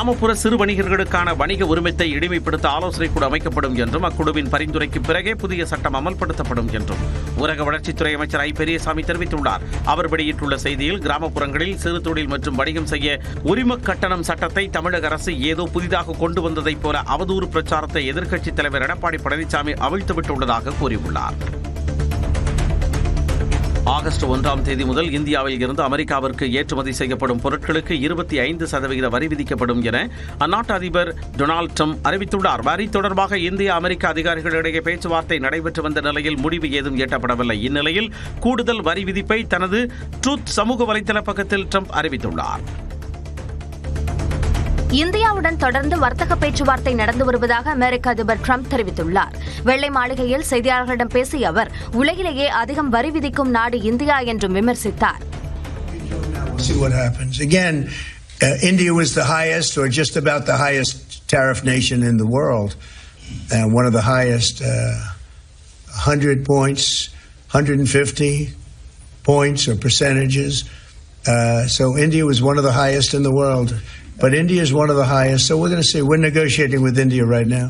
கிராமப்புற சிறு வணிகர்களுக்கான வணிக உரிமத்தை எளிமைப்படுத்த ஆலோசனை குழு அமைக்கப்படும் என்றும் அக்குழுவின் பரிந்துரைக்கு பிறகே புதிய சட்டம் அமல்படுத்தப்படும் என்றும் ஊரக வளர்ச்சித்துறை அமைச்சர் ஐ பெரியசாமி தெரிவித்துள்ளார். அவர் வெளியிட்டுள்ள செய்தியில், கிராமப்புறங்களில் சிறு தொழில் மற்றும் வணிகம் செய்ய உரிம கட்டணம் சட்டத்தை தமிழக அரசு ஏதோ புதிதாக கொண்டு வந்ததைப் போல அவதூறு பிரச்சாரத்தை எதிர்க்கட்சித் தலைவர் எடப்பாடி பழனிசாமி அவிழ்த்துவிட்டுள்ளதாக கூறியுள்ளார். ஆகஸ்ட் 1ஆம் தேதி முதல் இந்தியாவில் இருந்து அமெரிக்காவிற்கு ஏற்றுமதி செய்யப்படும் பொருட்களுக்கு 25% வரி விதிக்கப்படும் என அந்நாட்டு அதிபர் டொனால்டு ட்ரம்ப் அறிவித்துள்ளார். வரி தொடர்பாக இந்திய அமெரிக்க அதிகாரிகளிடையே பேச்சுவார்த்தை நடைபெற்று வந்த நிலையில் முடிவு ஏதும் எட்டப்படவில்லை. இந்நிலையில் கூடுதல் வரி விதிப்பை தனது ட்ரூத் சமூக வலைதள பக்கத்தில் ட்ரம்ப் அறிவித்துள்ளார். இந்தியாவுடன் தொடர்ந்து வர்த்தக பேச்சுவார்த்தை நடந்து வருவதாக அமெரிக்க அதிபர் ட்ரம்ப் தெரிவித்துள்ளார். வெள்ளை மாளிகையில் செய்தியாளர்களிடம் பேசிய அவர், உலகிலேயே அதிகம் வரி விதிக்கும் நாடு இந்தியா என்றும் விமர்சித்தார். India was the highest or just about the highest tariff nation in the world. One of the highest, 100 points, 150 points or percentages. So India was one of the highest in the world. But India is one of the highest, so we're going to see. We're negotiating with India right now.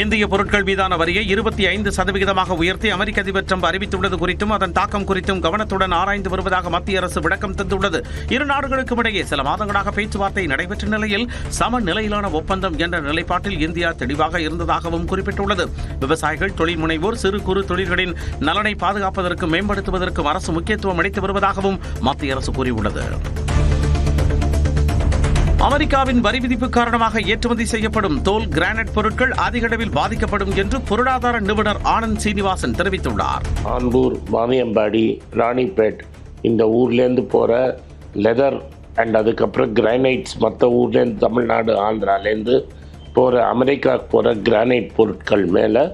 இந்திய பொருட்கள் மீதான வரியை 25% உயர்த்தி அமெரிக்க அதிபர் Trump அறிவித்துள்ளது குறித்தும் அதன் தாக்கம் குறித்தும் கவனத்துடன் ஆராய்ந்து வருவதாக மத்திய அரசு விளக்கம் தந்துள்ளது. இரு நாடுகளுக்கும் இடையே சில மாதங்களாக பேச்சுவார்த்தை நடைபெற்ற நிலையில் சம நிலையிலான ஒப்பந்தம் என்ற நிலைப்பாட்டில் இந்தியா தெளிவாக இருந்ததாகவும் குறிப்பிட்டுள்ளது. விவசாயிகள், தொழில் முனைவோர், சிறு குறு தொழில்களின் நலனை பாதுகாப்பதற்கு மேம்படுத்துவதற்கும் அரசு முக்கியத்துவம் அளித்து வருவதாகவும் மத்திய அரசு கூறியுள்ளது. அமெரிக்காவின் வரி விதிப்பு காரணமாக ஏற்றுமதி செய்யப்படும் தோல், கிரானைட் பொருட்கள் அதிக அளவில் பாதிக்கப்படும் என்று பொருளாதார நிபுணர் ஆனந்த் சீனிவாசன் தெரிவித்துள்ளார். ஆம்பூர், வாணியம்பாடி, ராணிப்பேட் இந்த ஊர்லேருந்து போகிற லெதர் அண்ட் அதுக்கப்புறம் கிரானைட்ஸ் மற்ற ஊர்லேருந்து தமிழ்நாடு, ஆந்திராலேருந்து போகிற அமெரிக்கா போகிற கிரானைட் பொருட்கள் மேலே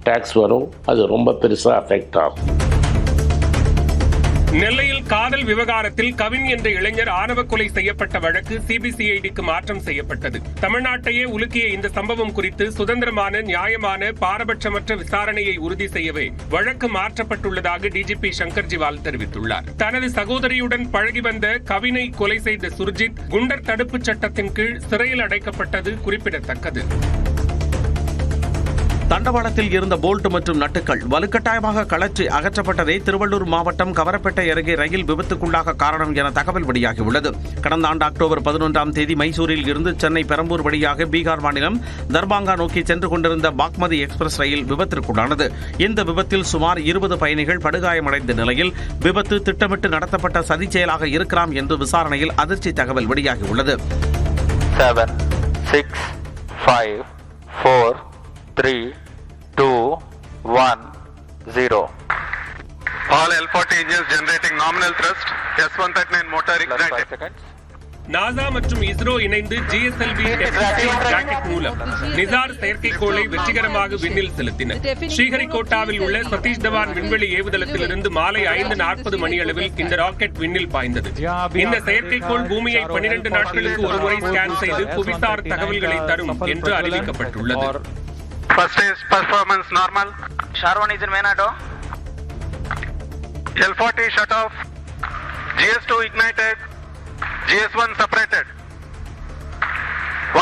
டேக்ஸ் வரும். அது ரொம்ப பெருசாக அஃபெக்ட் ஆகும். நெல்லையில் காதல் விவகாரத்தில் கவின் என்ற இளைஞர் ஆணவ கொலை செய்யப்பட்ட வழக்கு சிபிசிஐடிக்கு மாற்றம் செய்யப்பட்டது. தமிழ்நாட்டையே உலுக்கிய இந்த சம்பவம் குறித்து சுதந்திரமான, நியாயமான, பாரபட்சமற்ற விசாரணையை உறுதி செய்யவே வழக்கு மாற்றப்பட்டுள்ளதாக டிஜிபி சங்கர் ஜிவால் தெரிவித்துள்ளார். தனது சகோதரியுடன் பழகி வந்த கவினை கொலை செய்த சுர்ஜித் குண்டர் தடுப்புச் சட்டத்தின் கீழ் சிறையில் அடைக்கப்பட்டது குறிப்பிடத்தக்கது. தண்டவாளத்தில் இருந்த போல்ட் மற்றும் நட்டுகள் வலுக்கட்டாயமாக கழற்றி அகற்றப்பட்டதே திருவள்ளூர் மாவட்டம் கவரப்பேட்டை அருகே ரயில் விபத்துக்குள்ளாக காரணம் என தகவல் வெளியாகியுள்ளது. கடந்த ஆண்டு அக்டோபர் 11ஆம் தேதி மைசூரில் இருந்து சென்னை பெரம்பூர் வழியாக பீகார் மாநிலம் தர்பாங்கா நோக்கி சென்று கொண்டிருந்த பாக்மதி எக்ஸ்பிரஸ் ரயில் விபத்திற்குள்ளானது. இந்த விபத்தில் சுமார் 20 பயணிகள் படுகாயமடைந்த நிலையில் விபத்து திட்டமிட்டு நடத்தப்பட்ட சதி செயலாக இருக்கலாம் என்று விசாரணையில் அதிர்ச்சி தகவல் வெளியாகியுள்ளது. 7, 6, 5, 4, 3, 2, 1, 0. All L40 engines generating nominal thrust. S139 motor ignited. NASA மற்றும் இஸ்ரோ இணைந்து GSLV ராக்கெட் மூலம் நிசார் செயற்கைக்கோளை வெற்றிகரமாக விண்ணில் செலுத்தினர். ஸ்ரீஹரிகோட்டாவில் உள்ள சதீஷ் தவான் விண்வெளி ஏவுதளத்திலிருந்து மாலை 5:40 மணியளவில் இந்த ராக்கெட் விண்ணில் பாய்ந்தது. இந்த செயற்கைக்கோள் பூமியை 12 நாட்களுக்கு ஒருமுறை ஸ்கேன் செய்து புவிசார் தகவல்களை தரும் என்று அறிவிக்கப்பட்டுள்ளது. First stage performance normal. Sharwan is in main auto. L40 shut off. GS2 ignited. GS1 separated.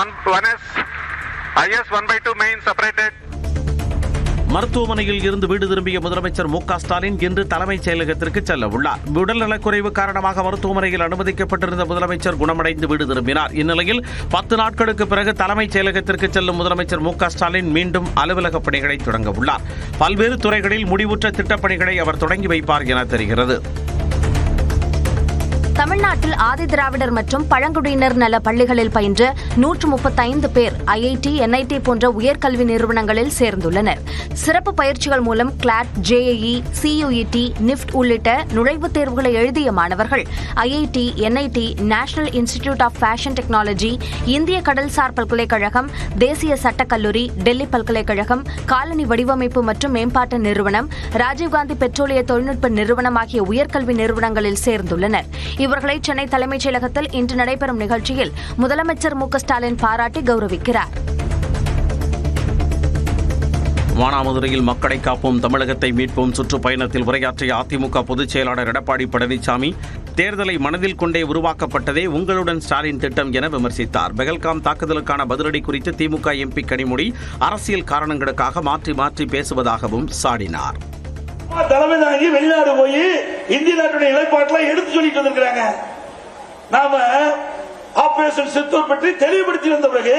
1S. IS 1/2 main separated. மருத்துவமனையில் இருந்து வீடு திரும்பிய முதலமைச்சர் மு க ஸ்டாலின் இன்று தலைமைச் செயலகத்திற்கு செல்ல உள்ளார். உடல்நலக்குறைவு காரணமாக மருத்துவமனையில் அனுமதிக்கப்பட்டிருந்த முதலமைச்சர் குணமடைந்து வீடு திரும்பினார். இந்நிலையில் 10 நாட்களுக்கு பிறகு தலைமைச் செயலகத்திற்கு செல்லும் முதலமைச்சர் மு க ஸ்டாலின் மீண்டும் அலுவலக பணிகளை தொடங்க உள்ளார். பல்வேறு துறைகளில் முடிவுற்ற திட்டப்பணிகளை அவர் தொடங்கி வைப்பார் என தெரிகிறது. தமிழ்நாட்டில் ஆதிதிராவிடர் மற்றும் பழங்குடியினர் நல பள்ளிகளில் பயின்ற 135 பேர் IIT, NIT போன்ற உயர்கல்வி நிறுவனங்களில் சேர்ந்துள்ளனர். சிறப்பு பயிற்சிகள் மூலம் கிளாட், JEE, CUET, NIFT உள்ளிட்ட நுழைவுத் தேர்வுகளை எழுதிய மாணவர்கள் IIT, NIT, National Institute of Fashion Technology, இந்திய கடல்சார் பல்கலைக்கழகம், தேசிய சட்டக்கல்லூரி, டெல்லி பல்கலைக்கழகம், காலனி வடிவமைப்பு மற்றும் மேம்பாட்டு நிறுவனம், ராஜீவ்காந்தி பெட்ரோலிய தொழில்நுட்ப நிறுவனம் ஆகிய உயர்கல்வி நிறுவனங்களில் சேர்ந்துள்ளனர். இவர்களை சென்னை தலைமைச் செயலகத்தில் இன்று நடைபெறும் நிகழ்ச்சியில் முதலமைச்சர் மு க ஸ்டாலின் பாராட்டி கௌரவிக்கிறார். மானாமதுரையில் மக்களை காப்போம், தமிழகத்தை மீட்போம் சுற்றுப்பயணத்தில் உரையாற்றிய அதிமுக பொதுச் செயலாளர் எடப்பாடி பழனிசாமி, தேர்தலை மனதில் கொண்டே உருவாக்கப்பட்டதே உங்களுடன் ஸ்டாலின் திட்டம் என விமர்சித்தார். பெகல்காம் தாக்குதலுக்கான பதிலடி குறித்து திமுக எம்பி கனிமொழி அரசியல் காரணங்களுக்காக மாற்றி மாற்றி பேசுவதாகவும் சாடினார். தலைமை தாங்கி வெளிநாடு போய் இந்திய நாட்டுடைய நிலைப்பாட்டெல்லாம் எடுத்து சொல்லிட்டு வந்திருக்கிறாங்க. நாம ஆபரேஷன் சித்தூர் பற்றி தெளிவுபடுத்தி வந்த பிறகு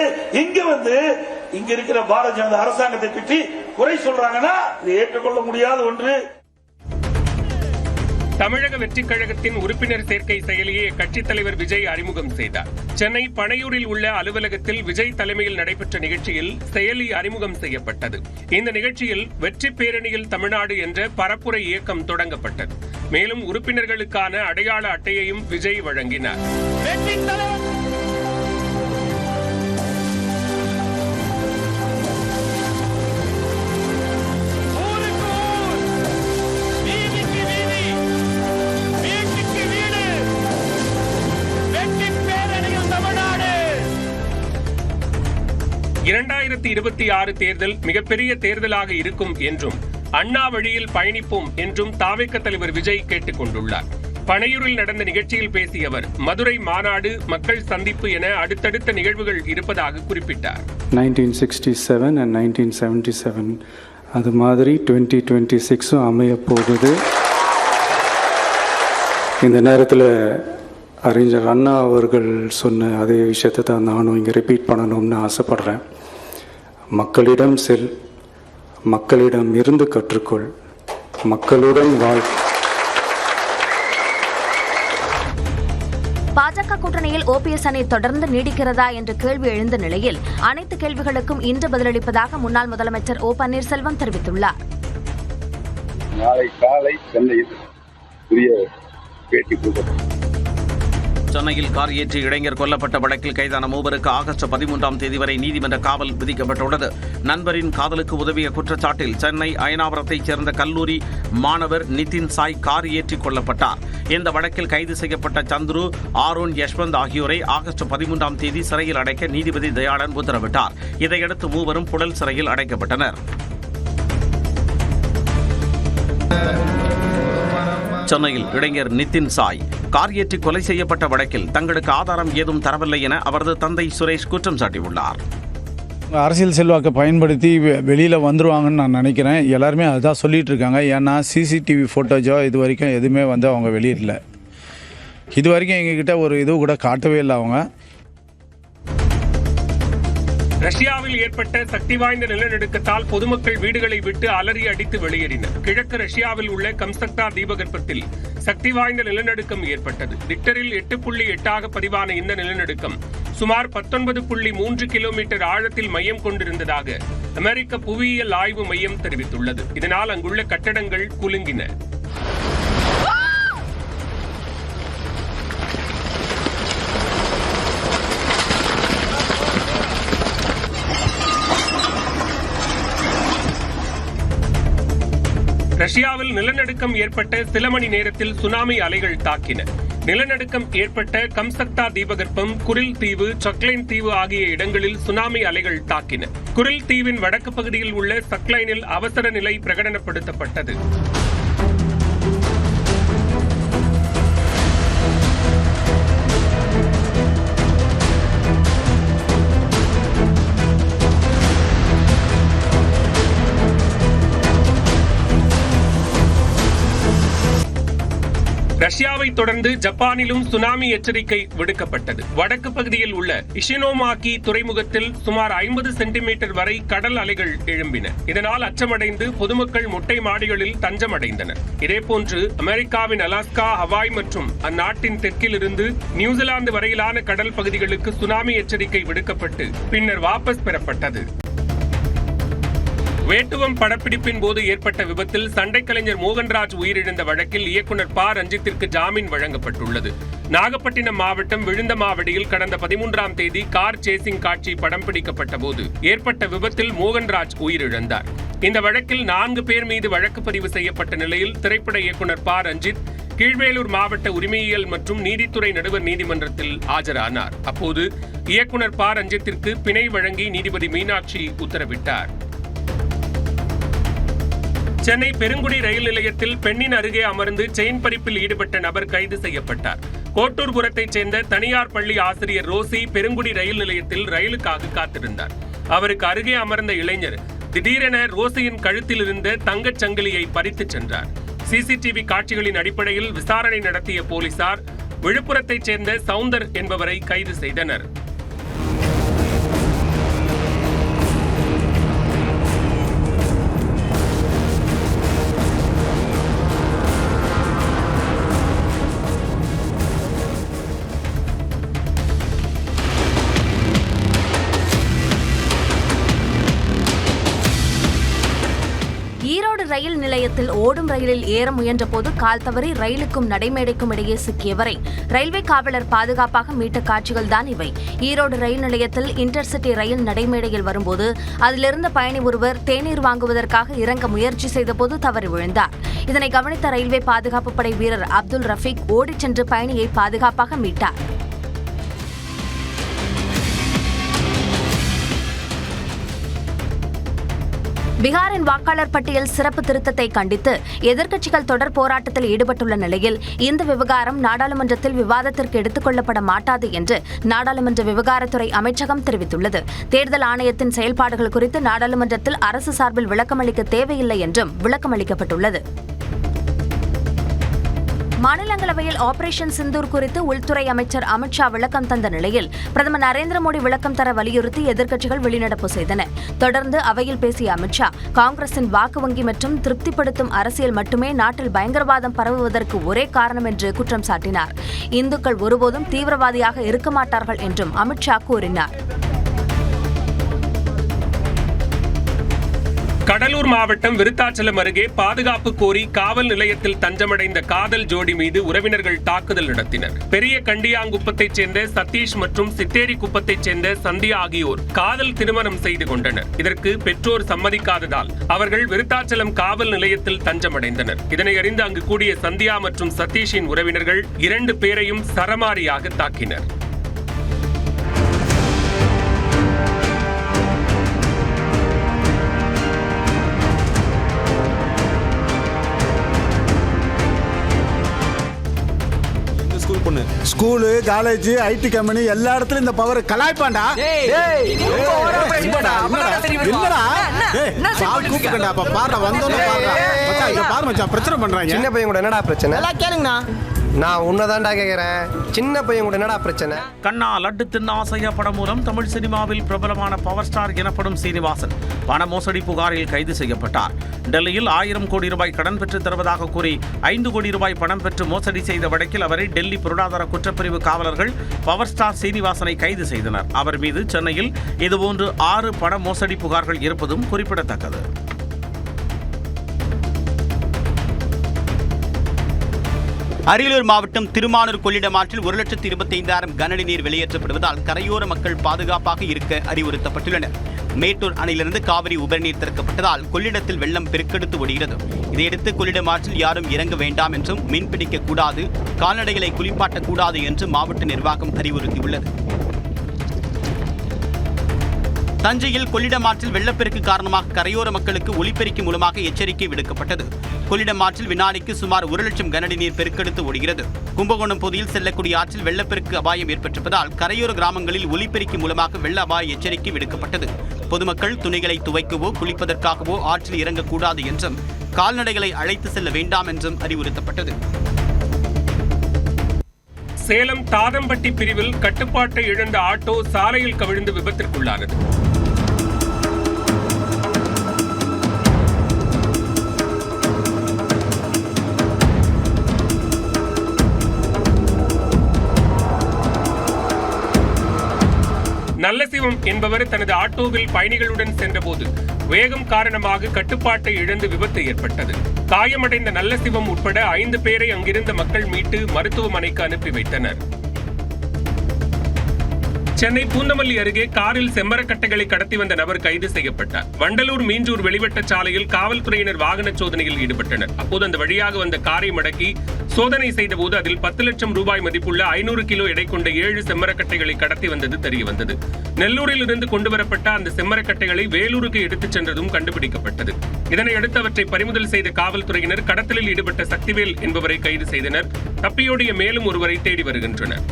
இங்க இருக்கிற பாரதிய ஜனதா அரசாங்கத்தை பற்றி குறை சொல்றாங்கன்னா இது ஏற்றுக்கொள்ள முடியாத ஒன்று. தமிழக வெற்றிக் கழகத்தின் உறுப்பினர் சேர்க்கை செயலியை கட்சித் தலைவர் விஜய் அறிமுகம் செய்தார். சென்னை பனையூரில் உள்ள அலுவலகத்தில் விஜய் தலைமையில் நடைபெற்ற நிகழ்ச்சியில் செயலி அறிமுகம் செய்யப்பட்டது. இந்த நிகழ்ச்சியில் வெற்றி பேரணியில் தமிழ்நாடு என்ற பரப்புரை இயக்கம் தொடங்கப்பட்டது. மேலும் உறுப்பினர்களுக்கான அடையாள அட்டையையும் விஜய் வழங்கினார். (2026) தேர்தல் மிகப்பெரிய தேர்தலாக இருக்கும் என்றும் அண்ணா வழியில் பயணிப்போம் என்றும் தாவேக தலைவர் விஜய் கேட்டுக் கொண்டுள்ளார். பனையூரில் நடந்த நிகழ்ச்சியில் பேசிய அவர் மதுரை மாநாடு, மக்கள் சந்திப்பு என அடுத்தடுத்த நிகழ்வுகள் இருப்பதாக குறிப்பிட்டார். 1967 and 1977 அது மாதிரி 2026 அமைய போகுது. இந்த நேரத்தில் அறிஞர் அண்ணா அவர்கள் சொன்ன அதே விஷயத்தை தான் நானும் இங்கே ரிப்பீட் பண்ணணும்னு ஆசைப்படுறேன். மக்களிடம் செல், மக்களிடம் இருந்து கற்றுக்கொள், மக்களுடன் வாழ். பாஜக கூட்டணியில் ஓபிஎஸ் அணி தொடர்ந்து நீடிக்கிறதா என்ற கேள்வி எழுந்த நிலையில் அனைத்து கேள்விகளுக்கும் இன்று பதிலளிப்பதாக முன்னாள் முதலமைச்சர் ஓ பன்னீர்செல்வம் தெரிவித்துள்ளார். நாளை காலை சென்னையில் புதிய பேட்டி கொடுக்கப்படும். சென்னையில் கார் ஏற்றி இளைஞர் கொல்லப்பட்ட வழக்கில் கைதான மூவருக்கு ஆகஸ்ட் 13ஆம் தேதி வரை நீதிமன்ற காவல் விதிக்கப்பட்டுள்ளது. நண்பரின் காதலுக்கு உதவிய குற்றச்சாட்டில் சென்னை அயனாவரத்தைச் சேர்ந்த கல்லூரி மாணவர் நிதின் சாய் கார் ஏற்றி கொல்லப்பட்டார். இந்த வழக்கில் கைது செய்யப்பட்ட சந்துரு, ஆரோன், யஷ்வந்த் ஆகியோரை ஆகஸ்ட் 13ஆம் தேதி சிறையில் அடைக்க நீதிபதி தயாளன் உத்தரவிட்டார். இதையடுத்து மூவரும் புழல் சிறையில் அடைக்கப்பட்டனர். சென்னையில் இளைஞர் நிதின் சாய் கார் ஏற்றி கொலை செய்யப்பட்ட வழக்கில் தங்களுக்கு ஆதாரம் ஏதும் தரவில்லை என அவரது தந்தை சுரேஷ் குற்றம் சாட்டியுள்ளார். அரசியல் செல்வாக்கை பயன்படுத்தி வெளியில் வந்துருவாங்கன்னு நான் நினைக்கிறேன். எல்லாருமே அதுதான் சொல்லிட்டு இருக்காங்க. ஏன்னா சிசிடிவி ஃபோட்டோஜோ இது வரைக்கும் எதுவுமே அவங்க வெளியிடல. இது வரைக்கும் எங்ககிட்ட ஒரு இது கூட காட்டவே இல்லை அவங்க. ரஷ்யாவில் ஏற்பட்ட சக்தி வாய்ந்த நிலநடுக்கத்தால் பொதுமக்கள் வீடுகளை விட்டு அலறி அடித்து வெளியேறினர். கிழக்கு ரஷ்யாவில் உள்ள கம்சக்தா தீபகற்பத்தில் சக்தி வாய்ந்த நிலநடுக்கம் ஏற்பட்டது. ரிக்டரில் 8.8 பதிவான இந்த நிலநடுக்கம் சுமார் 19.3 கிலோமீட்டர் ஆழத்தில் மையம் கொண்டிருந்ததாக அமெரிக்க புவியியல் ஆய்வு மையம் தெரிவித்துள்ளது. இதனால் அங்குள்ள கட்டடங்கள் குலுங்கின. ரஷ்யாவில் நிலநடுக்கம் ஏற்பட்ட சில மணி நேரத்தில் சுனாமி அலைகள் தாக்கின. நிலநடுக்கம் ஏற்பட்ட கம்சக்தா தீபகற்பம், குரில் தீவு, சக்லைன் தீவு ஆகிய இடங்களில் சுனாமி அலைகள் தாக்கின. குரில் தீவின் வடக்கு பகுதியில் உள்ள சக்லைனில் அவசர நிலை பிரகடனப்படுத்தப்பட்டது. ரஷ்யாவை தொடர்ந்து ஜப்பானிலும் சுனாமி எச்சரிக்கை விடுக்கப்பட்டது. வடக்கு பகுதியில் உள்ள இஷினோமாக்கி துறைமுகத்தில் சுமார் 50 சென்டிமீட்டர் வரை கடல் அலைகள் எழும்பின. இதனால் அச்சமடைந்து பொதுமக்கள் மொட்டை மாடிகளில் தஞ்சமடைந்தனர். இதேபோன்று அமெரிக்காவின் அலாஸ்கா, ஹவாய் மற்றும் அந்நாட்டின் தெற்கிலிருந்து நியூசிலாந்து வரையிலான கடல் பகுதிகளுக்கு சுனாமி எச்சரிக்கை விடுக்கப்பட்டு பின்னர் வாபஸ் பெறப்பட்டது. வேட்டுவம் படப்பிடிப்பின் போது ஏற்பட்ட விபத்தில் சண்டை கலைஞர் மோகன்ராஜ் உயிரிழந்த வழக்கில் இயக்குநர் ப. ரஞ்சித்திற்கு ஜாமீன் வழங்கப்பட்டுள்ளது. நாகப்பட்டினம் மாவட்டம் விழுந்தமாவடியில் கடந்த 13ஆம் தேதி கார் சேசிங் காட்சி படம் பிடிக்கப்பட்ட போது ஏற்பட்ட விபத்தில் மோகன்ராஜ் உயிரிழந்தார். இந்த வழக்கில் 4 பேர் மீது வழக்கு பதிவு செய்யப்பட்ட நிலையில் திரைப்பட இயக்குநர் ப. ரஞ்சித் கீழ்வேலூர் மாவட்ட உரிமையியல் மற்றும் நீதித்துறை நடுவர் நீதிமன்றத்தில் ஆஜரானார். அப்போது இயக்குநர் ப. ரஞ்சித்திற்கு பிணை வழங்கி நீதிபதி மீனாட்சி உத்தரவிட்டார். சென்னை பெருங்குடி ரயில் நிலையத்தில் பெண்ணின் அருகே அமர்ந்து செயின் பறிப்பில் ஈடுபட்ட நபர் கைது செய்யப்பட்டார். கோட்டூர்புரத்தைச் சேர்ந்த தனியார் பள்ளி ஆசிரியர் ரோசி பெருங்குடி ரயில் நிலையத்தில் ரயிலுக்காக காத்திருந்தார். அவருக்கு அருகே அமர்ந்த இளைஞர் திடீரென ரோசியின் கழுத்தில் இருந்த தங்கச் சங்கிலியை பறித்துச் சென்றார். சிசிடிவி காட்சிகளின் அடிப்படையில் விசாரணை நடத்திய போலீசார் விழுப்புரத்தைச் சேர்ந்த சவுந்தர் என்பவரை கைது செய்தனர். ஈரோடு ரயில் நிலையத்தில் ஓடும் ரயிலில் ஏற முயன்ற போது கால் தவறி ரயிலுக்கும் நடைமேடைக்கும் இடையே சிக்கியவரை ரயில்வே காவலர் பாதுகாப்பாக மீட்ட காட்சிகள் தான் இவை. ஈரோடு ரயில் நிலையத்தில் இன்டர்சிட்டி ரயில் நடைமேடையில் வரும்போது அதிலிருந்த பயணி ஒருவர் தேநீர் வாங்குவதற்காக இறங்க முயற்சி செய்தபோது தவறி விழுந்தார். இதனை கவனித்த ரயில்வே பாதுகாப்பு படை வீரர் அப்துல் ரஃபீக் ஓடிச் சென்று பயணியை பாதுகாப்பாக மீட்டார். பீகாரின் வாக்காளர் பட்டியல் சிறப்பு திருத்தத்தை கண்டித்து எதிர்க்கட்சிகள் தொடர் போராட்டத்தில் ஈடுபட்டுள்ள நிலையில் இந்த விவகாரம் நாடாளுமன்றத்தில் விவாதத்திற்கு எடுத்துக் கொள்ளப்பட மாட்டாது என்று நாடாளுமன்ற விவகாரத்துறை அமைச்சகம் தெரிவித்துள்ளது. தேர்தல் ஆணையத்தின் செயல்பாடுகள் குறித்து நாடாளுமன்றத்தில் அரசு சார்பில் விளக்கமளிக்க தேவையில்லை என்றும் விளக்கமளிக்கப்பட்டுள்ளது. மாநிலங்களவையில் ஆபரேஷன் சிந்தூர் குறித்து உள்துறை அமைச்சர் அமித்ஷா விளக்கம் தந்த நிலையில் பிரதமர் நரேந்திர மோடி விளக்கம் தர வலியுறுத்தி எதிர்க்கட்சிகள் வெளிநடப்பு செய்தன. தொடர்ந்து அவையில் பேசிய அமித்ஷா காங்கிரசின் வாக்கு வங்கி மற்றும் திருப்திப்படுத்தும் அரசியல் மட்டுமே நாட்டில் பயங்கரவாதம் பரவுவதற்கு ஒரே காரணம் என்று குற்றம் சாட்டினார். இந்துக்கள் ஒருபோதும் தீவிரவாதியாக இருக்க மாட்டார்கள் என்றும் அமித்ஷா கூறினார். கடலூர் மாவட்டம் விருத்தாச்சலம் அருகே பாதுகாப்பு கோரி காவல் நிலையத்தில் தஞ்சமடைந்த காதல் ஜோடி மீது உறவினர்கள் தாக்குதல் நடத்தினர். பெரிய கண்டியாங்குப்பத்தைச் சேர்ந்த சதீஷ் மற்றும் சித்தேரி குப்பத்தைச் சேர்ந்த சந்தியா ஆகியோர் காதல் திருமணம் செய்து கொண்டனர். இதற்கு பெற்றோர் சம்மதிக்காததால் அவர்கள் விருத்தாச்சலம் காவல் நிலையத்தில் தஞ்சமடைந்தனர். இதனை அறிந்து அங்கு கூடிய சந்தியா மற்றும் சதீஷின் உறவினர்கள் 2 பேரையும் சரமாரியாக தாக்கினர். ஸ்கூலு, காலேஜ், ஐடி கம்பெனி எல்லா இடத்துலயும் இந்த பவர் கலாய்ப்பாண்டா. பிரச்சனை பண்றாங்க. சின்ன பையன் கூட என்னடா பிரச்சனை? கேளுங்கண்ணா, நான் உன்னதான்டா கேக்குறேன். சின்ன பையன் கூட என்னடா பிரச்சனை? கண்ணா லட்டு தின்ன ஆசையா படம் மூலம் தமிழ் சினிமாவில் பிரபலமான பவர் ஸ்டார் எனப்படும் சீனிவாசன் பண மோசடி புகாரில் கைது செய்யப்பட்டார். டெல்லியில் 1000 கோடி ரூபாய் கடன் பெற்று தருவதாக கூறி 5 கோடி ரூபாய் பணம் பெற்று மோசடி செய்த வழக்கில் அவரை டெல்லி பொருளாதார குற்றப்பிரிவு காவலர்கள் பவர் ஸ்டார் சீனிவாசனை கைது செய்தனர். அவர் மீது சென்னையில் இதுபோன்று 6 பண மோசடி புகார்கள் இருப்பதும் குறிப்பிடத்தக்கது. அரியலூர் மாவட்டம் திருமானூர் கொள்ளிடம் ஆற்றில் 1,25,000 கனஅடி நீர் வெளியேற்றப்படுவதால் கரையோர மக்கள் பாதுகாப்பாக இருக்க அறிவுறுத்தப்பட்டுள்ளனர். மேட்டூர் அணையிலிருந்து காவிரி உபரிநீர் திறக்கப்பட்டதால் கொள்ளிடத்தில் வெள்ளம் பெருக்கெடுத்து ஓடுகிறது. இதையடுத்து கொள்ளிடம் ஆற்றில் யாரும் இறங்க வேண்டாம் என்றும் மீன்பிடிக்க கூடாது, கால்நடைகளை குளிப்பாட்டக்கூடாது என்று மாவட்ட நிர்வாகம் அறிவுறுத்தியுள்ளது. தஞ்சையில் கொள்ளிடம் ஆற்றில் வெள்ளப்பெருக்கு காரணமாக கரையோர மக்களுக்கு ஒலிபெருக்கி மூலமாக எச்சரிக்கை விடுக்கப்பட்டது. கொள்ளிடம் ஆற்றில் வினாடிக்கு சுமார் 1,00,000 கனஅடி நீர் பெருக்கெடுத்து ஓடுகிறது. கும்பகோணம் பகுதியில் செல்லக்கூடிய ஆற்றில் வெள்ளப்பெருக்கு அபாயம் ஏற்பட்டிருப்பதால் கரையோர கிராமங்களில் ஒலிபெருக்கி மூலமாக வெள்ள அபாய எச்சரிக்கை விடுக்கப்பட்டது. பொதுமக்கள் துணிகளை துவைக்கவோ குளிப்பதற்காகவோ ஆற்றில் இறங்கக்கூடாது என்றும் கால்நடைகளை அழைத்து செல்ல வேண்டாம் என்றும் அறிவுறுத்தப்பட்டது. சேலம் தாதம்பட்டி பிரிவில் கட்டுப்பாட்டை இழந்த ஆட்டோ சாலையில் கவிழ்ந்து விபத்திற்குள்ளானது. நல்லசிவம் என்பவர் தனது ஆட்டோவில் பயணிகளுடன் சென்றபோது வேகம் காரணமாக கட்டுப்பாட்டை இழந்து விபத்து ஏற்பட்டது. காயமடைந்த நல்லசிவம் உட்பட 5 பேரை அங்கிருந்த மக்கள் மீட்டு மருத்துவமனைக்கு அனுப்பி வைத்தனர். சென்னை பூந்தமல்லி அருகே காரில் செம்மரக்கட்டைகளை கடத்தி வந்த நபர் கைது செய்யப்பட்டார். வண்டலூர் மீஞ்சூர் வெளிவட்ட சாலையில் காவல்துறையினர் வாகன சோதனையில் ஈடுபட்டனர். அப்போது அந்த வழியாக வந்த காரை மடக்கி சோதனை செய்தபோது அதில் 10 லட்சம் ரூபாய் மதிப்புள்ள 500 கிலோ எடை கொண்ட 7 செம்மரக்கட்டைகளை கடத்தி வந்தது தெரியவந்தது. நெல்லூரில் இருந்து கொண்டுவரப்பட்ட அந்த செம்மரக்கட்டைகளை வேலூருக்கு எடுத்துச் சென்றதும் கண்டுபிடிக்கப்பட்டது. இதனையடுத்து அவற்றை பறிமுதல் செய்த காவல்துறையினர் கடத்தலில் ஈடுபட்ட சக்திவேல் என்பவரை கைது செய்தனர். தப்பியோடிய மேலும் ஒருவரை தேடி வருகின்றனர்.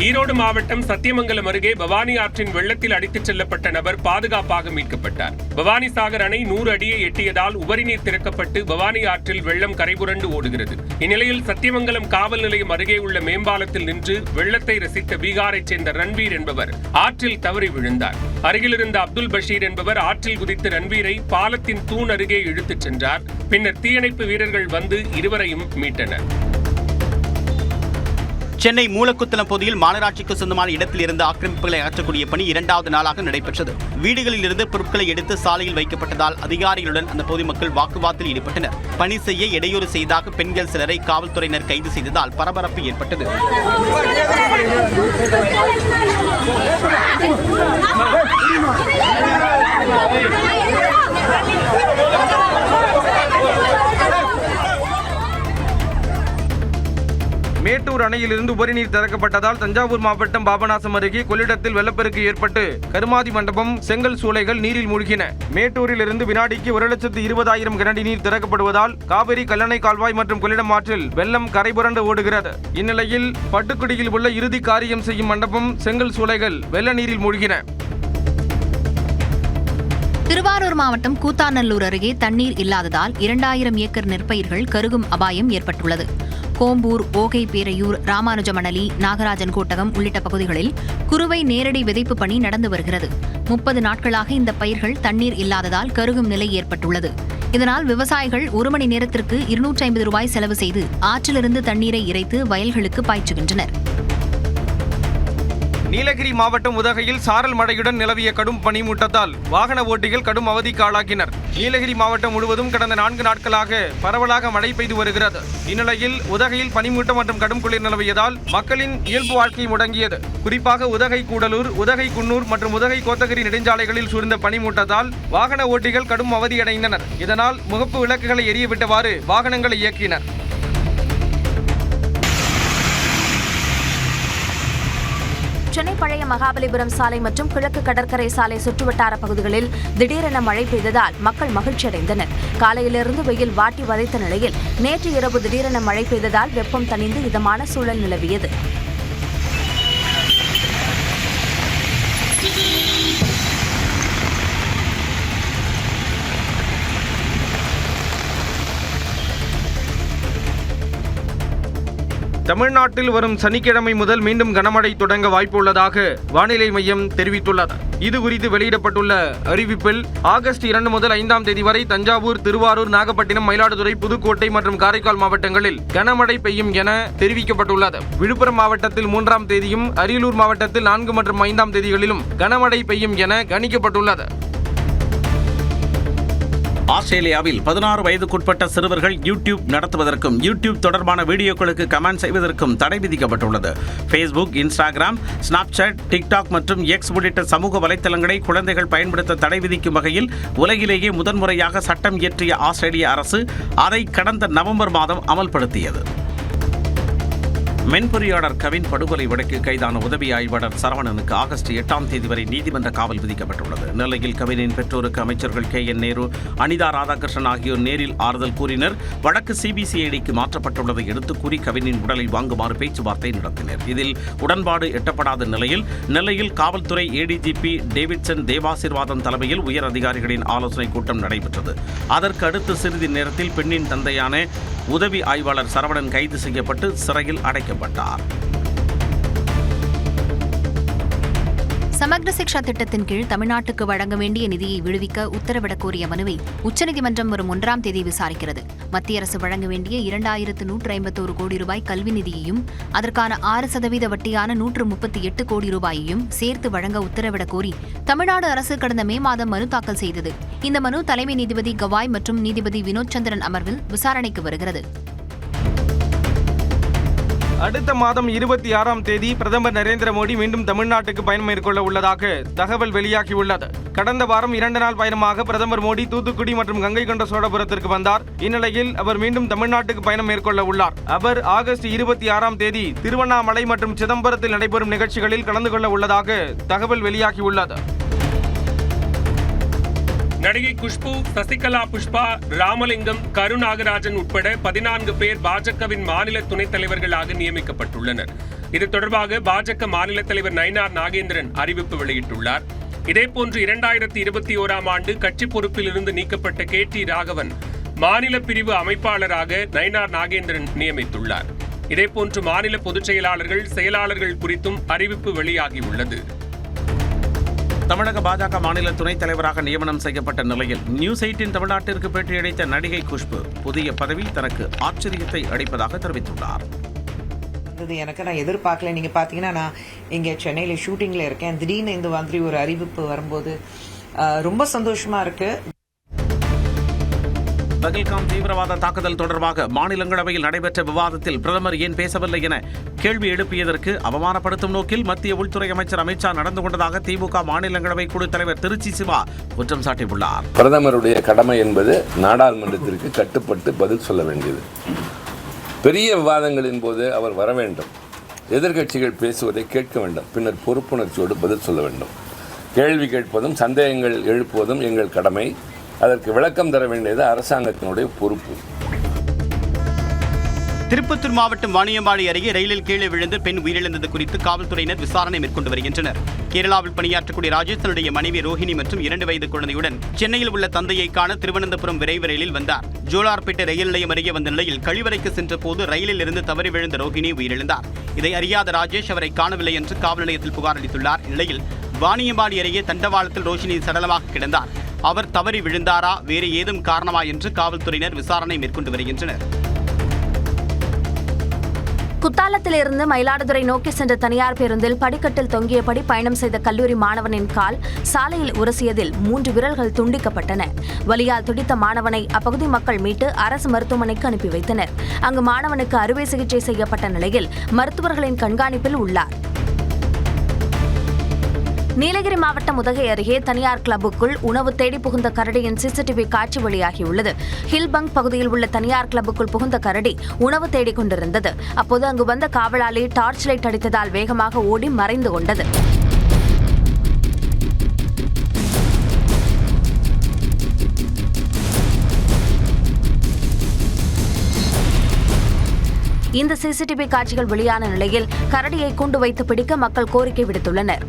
ஈரோடு மாவட்டம் சத்தியமங்கலம் அருகே பவானி ஆற்றின் வெள்ளத்தில் அடித்துச் செல்லப்பட்ட நபர் பாதுகாப்பாக மீட்கப்பட்டார். பவானி சாகர் அணை 100 அடியை எட்டியதால் உபரிநீர் திறக்கப்பட்டு பவானி ஆற்றில் வெள்ளம் கரைபுரண்டு ஓடுகிறது. இந்நிலையில் சத்தியமங்கலம் காவல் நிலையம் அருகே உள்ள மேம்பாலத்தில் நின்று வெள்ளத்தை ரசித்த பீகாரைச் சேர்ந்த ரன்வீர் என்பவர் ஆற்றில் தவறி விழுந்தார். அருகிலிருந்த அப்துல் பஷீர் என்பவர் ஆற்றில் குதித்து ரன்வீரை பாலத்தின் தூண் அருகே இழுத்துச் சென்றார். பின்னர் தீயணைப்பு வீரர்கள் வந்து இருவரையும் மீட்டனர். சென்னை மூலக்குத்தலம் பகுதியில் மாநகராட்சிக்கு சொந்தமான இடத்தில் இருந்து ஆக்கிரமிப்புகளை அகற்றக்கூடிய பணி 2வது நாளாக நடைபெற்றது. வீடுகளில் இருந்து பொருட்களை எடுத்து சாலையில் வைக்கப்பட்டதால் அதிகாரிகளுடன் அந்த பொதுமக்கள் வாக்குவாதத்தில் ஈடுபட்டனர். பணி செய்ய இடையூறு செய்தாக பெண்கள் சிலரை காவல்துறையினர் கைது செய்ததால் பரபரப்பு ஏற்பட்டது. மேட்டூர் அணையிலிருந்து உபரிநீர் திறக்கப்பட்டதால் தஞ்சாவூர் மாவட்டம் பாபநாசம் அருகே கொள்ளிடத்தில் வெள்ளப்பெருக்கு ஏற்பட்டு கருமாதி மண்டபம், செங்கல் சூளைகள் நீரில் மூழ்கின. மேட்டூரில் இருந்து வினாடிக்கு 1,20,000 கனஅடி நீர் திறக்கப்படுவதால் காவிரி, கல்லணை கால்வாய் மற்றும் கொள்ளிடம் ஆற்றில் வெள்ளம் கரைபுரண்டு ஓடுகிறது. இந்நிலையில் பட்டுக்குடியில் உள்ள இறுதி காரியம் செய்யும் மண்டபம், செங்கல் சூளைகள் வெள்ள நீரில் மூழ்கின. திருவாரூர் மாவட்டம் கூத்தாநல்லூர் அருகே தண்ணீர் இல்லாததால் 2000 ஏக்கர் நெற்பயிர்கள் கருகும் அபாயம் ஏற்பட்டுள்ளது. கோம்பூர், ஓகை பேரையூர், ராமானுஜமணலி, நாகராஜன் கோட்டகம் உள்ளிட்ட பகுதிகளில் குறுவை நேரடி விதைப்பு பணி நடந்து வருகிறது. 30 நாட்களாக இந்த பயிர்கள் தண்ணீர் இல்லாததால் கருகும் நிலை ஏற்பட்டுள்ளது. இதனால் விவசாயிகள் 1 மணி நேரத்திற்கு 250 ரூபாய் செலவு செய்து ஆற்றிலிருந்து தண்ணீரை இறைத்து வயல்களுக்கு பாய்ச்சுகின்றனர். நீலகிரி மாவட்டம் உதகையில் சாரல் மழையுடன் நிலவிய கடும் பனிமூட்டத்தால் வாகன ஓட்டிகள் கடும் அவதிக்கு ஆளாகினர். நீலகிரி மாவட்டம் முழுவதும் கடந்த 4 நாட்களாக பரவலாக மழை பெய்து வருகிறது. இந்நிலையில் உதகையில் பனிமூட்டம் மற்றும் கடும் குளிர் நிலவியதால் மக்களின் இயல்பு வாழ்க்கை முடங்கியது. குறிப்பாக உதகை கூடலூர், உதகை குன்னூர் மற்றும் உதகை கோத்தகிரி நெடுஞ்சாலைகளில் சூழ்ந்த பனிமூட்டத்தால் வாகன ஓட்டிகள் கடும் அவதியடைந்தனர். இதனால் முகப்பு விளக்குகளை எரியவிட்டவாறு வாகனங்களை இயக்கினர். சென்னை பழைய மகாபலிபுரம் சாலை மற்றும் கிழக்கு கடற்கரை சாலை சுற்றுவட்டார பகுதிகளில் திடீரென மழை பெய்ததால் மக்கள் மகிழ்ச்சியடைந்தனர். காலையிலிருந்து வெயில் வாட்டி வதைத்த நிலையில் நேற்று இரவு திடீரென மழை பெய்ததால் வெப்பம் தணிந்து இதமான சூழல் நிலவியது. தமிழ்நாட்டில் வரும் சனிக்கிழமை முதல் மீண்டும் கனமழை தொடங்க வாய்ப்புள்ளதாக வானிலை மையம் தெரிவித்துள்ளது. இதுகுறித்து வெளியிடப்பட்டுள்ள அறிவிப்பில் ஆகஸ்ட் 2 முதல் 5ஆம் தேதி வரை தஞ்சாவூர், திருவாரூர், நாகப்பட்டினம், மயிலாடுதுறை, புதுக்கோட்டை மற்றும் காரைக்கால் மாவட்டங்களில் கனமழை பெய்யும் என தெரிவிக்கப்பட்டுள்ளது. விழுப்புரம் மாவட்டத்தில் 3ஆம் தேதியும், அரியலூர் மாவட்டத்தில் 4 மற்றும் 5ஆம் தேதிகளிலும் கனமழை பெய்யும் என கணிக்கப்பட்டுள்ளது. ஆஸ்திரேலியாவில் 16 வயதுக்குட்பட்ட சிறுவர்கள் யூடியூப் நடத்துவதற்கும் யூடியூப் தொடர்பான வீடியோக்களுக்கு கமெண்ட் செய்வதற்கும் தடை விதிக்கப்பட்டுள்ளது. ஃபேஸ்புக், இன்ஸ்டாகிராம், ஸ்னாப்சாட், டிக்டாக் மற்றும் எக்ஸ் உள்ளிட்ட சமூக வலைத்தளங்களை குழந்தைகள் பயன்படுத்த தடை விதிக்கும் வகையில் உலகிலேயே முதன்முறையாக சட்டம் இயற்றிய ஆஸ்திரேலிய அரசு அதை கடந்த நவம்பர் மாதம் அமல்படுத்தியது. மென்பொறியாளர் கவின் படுகொலை வழக்கில் கைதான உதவி ஆய்வாளர் சரவணனுக்கு ஆகஸ்ட் 8ஆம் தேதி வரை நீதிமன்ற காவல் விதிக்கப்பட்டுள்ளது. நெல்லையில் கவினின் பெற்றோருக்கு அமைச்சர்கள் KN நேரு, அனிதா ராதாகிருஷ்ணன் ஆகியோர் நேரில் ஆறுதல் கூறினர். வழக்கு CBCIDக்கு மாற்றப்பட்டுள்ளதை எடுத்து கூறி கவினின் உடலை வாங்குமாறு பேச்சுவார்த்தை நடத்தினர். இதில் உடன்பாடு எட்டப்படாத நிலையில் நெல்லையில் காவல்துறை ADGP டேவிட்சன் தேவாசிர்வாதம் தலைமையில் உயர் அதிகாரிகளின் ஆலோசனைக் கூட்டம் நடைபெற்றது. அதற்கு அடுத்து சிறிது நேரத்தில் பெண்ணின் தந்தையான உதவி ஆய்வாளர் சரவணன் கைது செய்யப்பட்டு சிறையில் அடைக்கப்பட்டார். சமக்ர சிக்ஷா திட்டத்தின் கீழ் தமிழ்நாட்டுக்கு வழங்க வேண்டிய நிதியை விடுவிக்க உத்தரவிடக் கோரிய மனுவை உச்சநீதிமன்றம் வரும் 1ஆம் தேதி விசாரிக்கிறது. மத்திய அரசு வழங்க வேண்டிய 2151 கோடி ரூபாய் கல்வி நிதியையும் அதற்கான 6% வட்டியான 138 கோடி ரூபாயையும் சேர்த்து வழங்க உத்தரவிடக் கோரி தமிழ்நாடு அரசு கடந்த மே மாதம் மனு தாக்கல் செய்தது. இந்த மனு தலைமை நீதிபதி கவாய் மற்றும் நீதிபதி வினோத் சந்திரன் அமர்வில் விசாரணைக்கு வருகிறது. அடுத்த மாதம் 26ஆம் தேதி பிரதமர் நரேந்திர மோடி மீண்டும் தமிழ்நாட்டுக்கு பயணம் மேற்கொள்ள உள்ளதாக தகவல் வெளியாகியுள்ளது. கடந்த வாரம் 2 நாள் பயணமாக பிரதமர் மோடி தூத்துக்குடி மற்றும் கங்கை கொண்ட சோழபுரத்திற்கு வந்தார். இந்நிலையில் அவர் மீண்டும் தமிழ்நாட்டுக்கு பயணம் மேற்கொள்ள உள்ளார். அவர் ஆகஸ்ட் 26ஆம் தேதி திருவண்ணாமலை மற்றும் சிதம்பரத்தில் நடைபெறும் நிகழ்ச்சிகளில் கலந்து கொள்ள உள்ளதாக தகவல் வெளியாகியுள்ளது. நடிகை குஷ்பு, சசிகலா புஷ்பா, ராமலிங்கம், கருநாகராஜன் உட்பட 14 பேர் பாஜகவின் மாநில துணைத் தலைவர்களாக நியமிக்கப்பட்டுள்ளனர். இது தொடர்பாக பாஜக மாநில தலைவர் நயினார் நாகேந்திரன் அறிவிப்பு வெளியிட்டுள்ளார். இதேபோன்று 2021ஆம் ஆண்டு கட்சி பொறுப்பில் இருந்து நீக்கப்பட்ட KT ராகவன் மாநில பிரிவு அமைப்பாளராக நயினார் நாகேந்திரன் நியமித்துள்ளார். இதேபோன்று மாநில பொதுச் செயலாளர்கள், செயலாளர்கள் குறித்தும் அறிவிப்பு வெளியாகியுள்ளது. தமிழக பாஜக மாநில துணைத் தலைவராக நியமனம் செய்யப்பட்ட நிலையில் நியூஸ் 18 தமிழ்நாட்டிற்கு பேட்டியளித்த நடிகை குஷ்பு புதிய பதவி தனக்கு ஆச்சரியத்தை அளிப்பதாக தெரிவித்துள்ளார். எனக்கு நான் எதிர்பார்க்கல. நீங்க பாத்தீங்கன்னா நான் இங்க சென்னையில ஷூட்டிங்ல இருக்கேன். திடீர்னு இந்த மாதிரி ஒரு அறிவிப்பு வரும்போது ரொம்ப சந்தோஷமா இருக்கு. பகல்காம் தீவிரவாத தாக்குதல் தொடர்பாக மாநிலங்களவையில் நடைபெற்ற விவாதத்தில் பிரதமர் ஏன் பேசவில்லை என கேள்வி எழுப்பியதற்கு அவமானப்படுத்தும் நோக்கில் மத்திய உள்துறை அமைச்சர் அமித்ஷா நடந்து கொண்டதாக திமுக மாநிலங்களவை குழு தலைவர் திருச்சி சிவா குற்றம் சாட்டியுள்ளார். பிரதமருடைய கடமை என்பது நாடாளுமன்றத்திற்கு கட்டுப்பட்டு பதில் சொல்ல வேண்டியது. பெரிய விவாதங்களின் போது அவர் வர வேண்டும். எதிர்க்கட்சிகள் பேசுவதை கேட்க வேண்டும். பின்னர் பொறுப்புணர்ச்சியோடு பதில் சொல்ல வேண்டும். கேள்வி கேட்பதும் சந்தேகங்கள் எழுப்புவதும் எங்கள் கடமை. அதற்கு விளக்கம் தர வேண்டியது அரசாங்கத்தினுடைய பொறுப்பு. திருப்பத்தூர் மாவட்டம் வாணியம்பாடி அருகே ரயிலில் கீழே விழுந்து பெண் உயிரிழந்தது குறித்து காவல்துறையினர் விசாரணை மேற்கொண்டு வருகின்றனர். கேரளாவில் பணியாற்றக்கூடிய ராஜேஷ் தன்னுடைய மனைவி ரோஹிணி மற்றும் 2 வயது குழந்தையுடன் சென்னையில் உள்ள தந்தையை காண திருவனந்தபுரம் விரைவு ரயிலில் வந்தார். ஜோலார்பேட்டை ரயில் நிலையம் அருகே வந்த நிலையில் கழிவறைக்கு சென்ற போது ரயிலில் இருந்து தவறி விழுந்த ரோஹிணி உயிரிழந்தார். இதை அறியாத ராஜேஷ் அவரை காணவில்லை என்று காவல் நிலையத்தில் புகார் அளித்துள்ளார். இந்நிலையில் வாணியம்பாடி அருகே தண்டவாளத்தில் ரோஹிணி சடலமாக கிடந்தார். அவர் தவறி விழுந்தாரா, வேறு ஏதும் காரணமா என்று காவல்துறையினர் விசாரணை மேற்கொண்டு வருகின்றனர். குத்தாலத்திலிருந்து மயிலாடுதுறை நோக்கி சென்ற தனியார் பேருந்தில் படிக்கட்டில் தொங்கியபடி பயணம் செய்த கல்லூரி மாணவனின் கால் சாலையில் உரசியதில் 3 விரல்கள் துண்டிக்கப்பட்டன. வலியால் துடித்த மாணவனை அப்பகுதி மக்கள் மீட்டு அரசு மருத்துவமனைக்கு அனுப்பி வைத்தனர். அங்கு மாணவனுக்கு அறுவை சிகிச்சை செய்யப்பட்ட நிலையில் மருத்துவர்களின் கண்காணிப்பில் உள்ளார். நீலகிரி மாவட்டம் உதகை அருகே தனியார் கிளப்புக்குள் உணவு தேடி புகுந்த கரடியின் CCTV காட்சி வெளியாகியுள்ளது. ஹில்பங்க் பகுதியில் உள்ள தனியார் கிளப்புக்குள் புகுந்த கரடி உணவு தேடிக் கொண்டிருந்தது. அப்போது அங்கு வந்த காவலாளி டார்ச் லைட் அடித்ததால் வேகமாக ஓடி மறைந்து கொண்டது. இந்த CCTV காட்சிகள் வெளியான நிலையில் கரடியை கூண்டு வைத்து பிடிக்க மக்கள் கோரிக்கை விடுத்துள்ளனர்.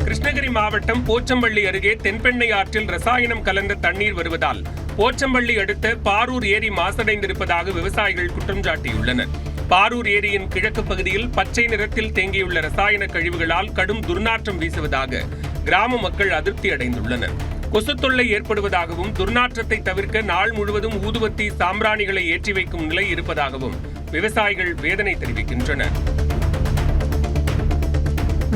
கிருஷ்ணகிரி மாவட்டம் போச்சம்பள்ளி அருகே தென்பெண்ணை ஆற்றில் ரசாயனம் கலந்த தண்ணீர் வருவதால் போச்சம்பள்ளி அடுத்த பாரூர் ஏரி மாசடைந்திருப்பதாக விவசாயிகள் குற்றம் சாட்டியுள்ளனர். பாரூர் ஏரியின் கிழக்கு பகுதியில் பச்சை நிறத்தில் தேங்கியுள்ள ரசாயன கழிவுகளால் கடும் துர்நாற்றம் வீசுவதாக கிராம மக்கள் அதிருப்தி அடைந்துள்ளனர். கொசு தொல்லை ஏற்படுவதாகவும் துர்நாற்றத்தை தவிர்க்க நாள் முழுவதும் ஊதுவத்தி சாம்பிராணிகளை ஏற்றி வைக்கும் நிலை இருப்பதாகவும் விவசாயிகள் வேதனை தெரிவிக்கின்றனர்.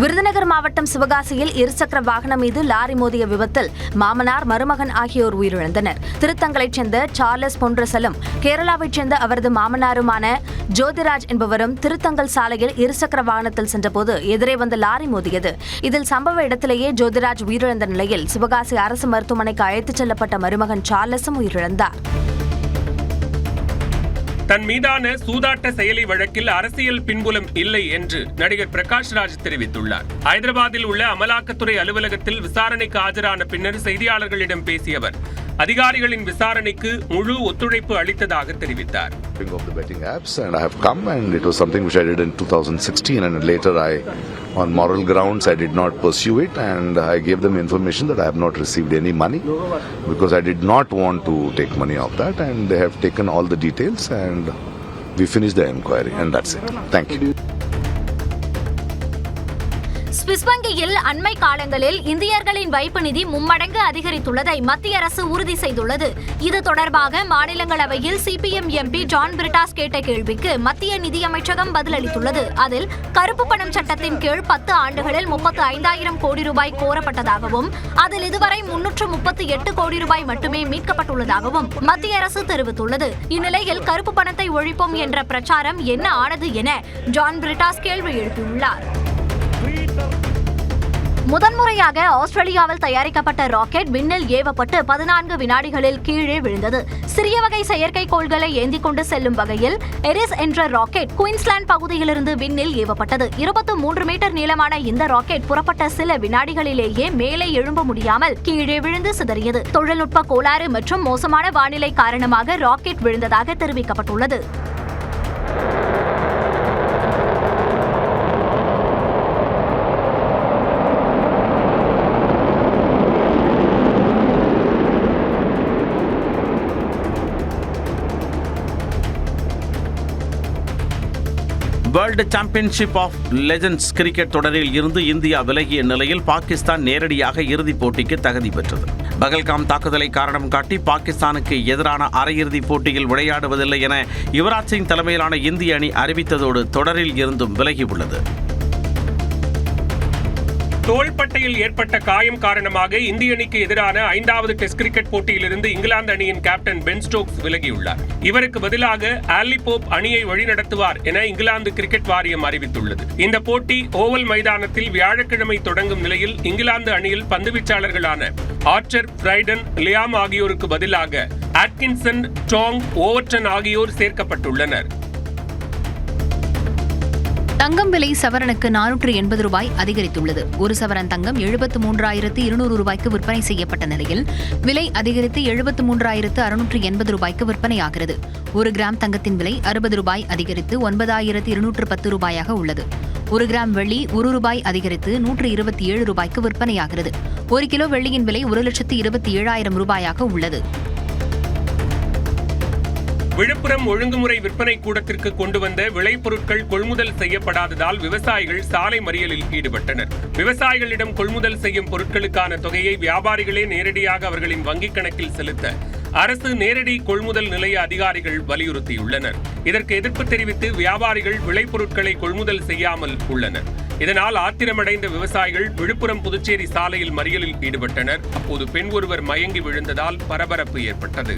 விருதுநகர் மாவட்டம் சிவகாசியில் இருசக்கர வாகனம் மீது லாரி மோதிய விபத்தில் மாமனார், மருமகன் ஆகியோர் உயிரிழந்தனர். திருத்தங்கலைச் சேர்ந்த சார்லஸ் பொன்றசலும் கேரளாவைச் சேர்ந்த அவரது மாமனாருமான ஜோதிராஜ் என்பவரும் திருத்தங்கல் சாலையில் இருசக்கர வாகனத்தில் சென்றபோது எதிரே வந்த லாரி மோதியது. இதில் சம்பவ இடத்திலேயே ஜோதிராஜ் உயிரிழந்த நிலையில் சிவகாசி அரசு மருத்துவமனைக்கு அழைத்துச் செல்லப்பட்ட மருமகன் சார்லஸும் உயிரிழந்தார். தன் மீதான சூதாட்ட செயலி வழக்கில் அரசியல் பின்புலம் இல்லை என்று நடிகர் பிரகாஷ் ராஜ் தெரிவித்துள்ளார். ஹைதராபாத்தில் உள்ள அமலாக்கத்துறை அலுவலகத்தில் விசாரணைக்கு ஆஜரான பின்னர் செய்தியாளர்களிடம் பேசிய அவர் அதிகாரிகளின் விசாரணைக்கு முழு ஒத்துழைப்பு அளித்ததாக தெரிவித்தார். Of the betting apps, and I have come, and it was something which I did in 2016, and later on moral grounds I did not pursue it, and I gave them information that I have not received any money because I did not want to take money of that, and they have taken all the details, and we finished the inquiry, and that's it. Thank you. Swiss வங்கியில் அண்மை காலங்களில் இந்தியர்களின் வைப்பு நிதி மும்மடங்கு அதிகரித்துள்ளதை மத்திய அரசு உறுதி செய்துள்ளது. இது தொடர்பாக மாநிலங்களவையில் சிபிஎம் எம்பி ஜான் பிரிட்டாஸ் கேட்ட கேள்விக்கு மத்திய நிதியமைச்சகம் பதிலளித்துள்ளது. அதில் கருப்பு பணம் சட்டத்தின் கீழ் 10 ஆண்டுகளில் 35,000 கோடி ரூபாய் கோரப்பட்டதாகவும் அதில் இதுவரை 338 கோடி ரூபாய் மட்டுமே மீட்கப்பட்டுள்ளதாகவும் மத்திய அரசு தெரிவித்துள்ளது. இந்நிலையில் கருப்பு பணத்தை ஒழிப்போம் என்ற பிரச்சாரம் என்ன ஆனது என ஜான் பிரிட்டாஸ் கேள்வி எழுப்பியுள்ளார். முதன்முறையாக ஆஸ்திரேலியாவில் தயாரிக்கப்பட்ட ராக்கெட் விண்ணில் ஏவப்பட்டு 14 வினாடிகளில் கீழே விழுந்தது. சிறிய வகை செயற்கைக்கோள்களை ஏந்திக் கொண்டு செல்லும் வகையில் எரிஸ் என்ற ராக்கெட் குயின்ஸ்லாந்து பகுதியிலிருந்து விண்ணில் ஏவப்பட்டது. 23 மீட்டர் நீளமான இந்த ராக்கெட் புறப்பட்ட சில வினாடிகளிலேயே மேலே எழும்ப முடியாமல் கீழே விழுந்து சிதறியது. தொழில்நுட்ப கோளாறு மற்றும் மோசமான வானிலை காரணமாக ராக்கெட் விழுந்ததாக தெரிவிக்கப்பட்டுள்ளது. World Championship of Legends cricket தொடரில் இருந்து இந்தியா விலகிய நிலையில் பாகிஸ்தான் நேரடியாக இறுதிப் போட்டிக்கு தகுதி பெற்றது. பகல்காம் தாக்குதலை காரணம் காட்டி பாகிஸ்தானுக்கு எதிரான அரையிறுதிப் போட்டியில் விளையாடுவதில்லை என யுவராஜ் சிங் தலைமையிலான இந்திய அணி அறிவித்ததோடு தொடரில் இருந்தும் விலகியுள்ளது. தோள்பட்டையில் ஏற்பட்ட காயம் காரணமாக இந்திய அணிக்கு எதிரான 5வது டெஸ்ட் கிரிக்கெட் போட்டியிலிருந்து இங்கிலாந்து அணியின் கேப்டன் பென் ஸ்டோக்ஸ் விலகியுள்ளார். இவருக்கு பதிலாக ஆலி போப் அணியை வழிநடத்துவார் என இங்கிலாந்து கிரிக்கெட் வாரியம் அறிவித்துள்ளது. இந்த போட்டி ஓவல் மைதானத்தில் வியாழக்கிழமை தொடங்கும் நிலையில் இங்கிலாந்து அணியில் பந்துவீச்சாளர்களான ஆர்ச்சர், பிரைடன், லியாம் ஆகியோருக்கு பதிலாக அட்கின்சன், டாங், ஓவர்டன் ஆகியோர் சேர்க்கப்பட்டுள்ளனர். தங்கம் விலை சவரனுக்கு 480 ரூபாய் அதிகரித்துள்ளது. ஒரு சவரன் தங்கம் 73,200 ரூபாய்க்கு விற்பனை செய்யப்பட்ட நிலையில் விலை அதிகரித்து 73,680 ரூபாய்க்கு விற்பனையாகிறது. 1 கிராம் தங்கத்தின் விலை 60 ரூபாய் அதிகரித்து 9,210 ரூபாயாக உள்ளது. 1 கிராம் வெள்ளி 1 ரூபாய் அதிகரித்து 127 ரூபாய்க்கு விற்பனையாகிறது. 1 கிலோ வெள்ளியின் விலை 1,27,000 ரூபாயாக உள்ளது. விழுப்புரம் ஒழுங்குமுறை விற்பனை கூடத்திற்கு கொண்டு வந்த விளைபொருட்கள் கொள்முதல் செய்யப்படாததால் விவசாயிகள் சாலை மறியலில் ஈடுபட்டனர். விவசாயிகளிடம் கொள்முதல் செய்யும் பொருட்களுக்கான தொகையை வியாபாரிகளே நேரடியாக அவர்களின் வங்கிக் கணக்கில் செலுத்த அரசு நேரடி கொள்முதல் நிலைய அதிகாரிகள் வலியுறுத்தியுள்ளனர். இதற்கு எதிர்ப்பு தெரிவித்து வியாபாரிகள் விளைபொருட்களை கொள்முதல் செய்யாமல் உள்ளனர். இதனால் ஆத்திரமடைந்த விவசாயிகள் விழுப்புரம் புதுச்சேரி சாலையில் மறியலில் ஈடுபட்டனர். அப்போது பெண் ஒருவர் மயங்கி விழுந்ததால் பரபரப்பு ஏற்பட்டது.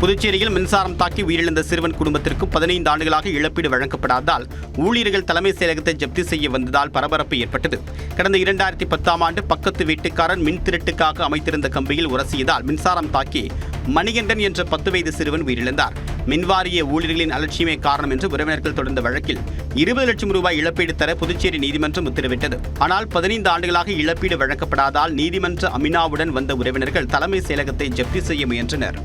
புதுச்சேரியில் மின்சாரம் தாக்கி உயிரிழந்த சிறுவன் குடும்பத்திற்கு 15 ஆண்டுகளாக இழப்பீடு வழங்கப்படாததால் ஊழியர்கள் தலைமை செயலகத்தை ஜப்தி செய்ய வந்ததால் பரபரப்பு ஏற்பட்டது. கடந்த 2010ஆம் ஆண்டு பக்கத்து வீட்டுக்காரன் மின் திருட்டுக்காக அமைத்திருந்த கம்பியில் உரசியதால் மின்சாரம் தாக்கி மணிகண்டன் என்ற 10 வயது சிறுவன் உயிரிழந்தார். மின்வாரிய ஊழியர்களின் அலட்சியமே காரணம் என்று உறவினர்கள் தொடர்ந்த வழக்கில் 20 லட்சம் ரூபாய் இழப்பீடு தர புதுச்சேரி நீதிமன்றம் உத்தரவிட்டது. ஆனால் 15 ஆண்டுகளாக இழப்பீடு வழங்கப்படாதால் நீதிமன்ற அமினாவுடன் வந்த உறவினர்கள் தலைமை செயலகத்தை ஜப்தி செய்ய முயன்றனர்.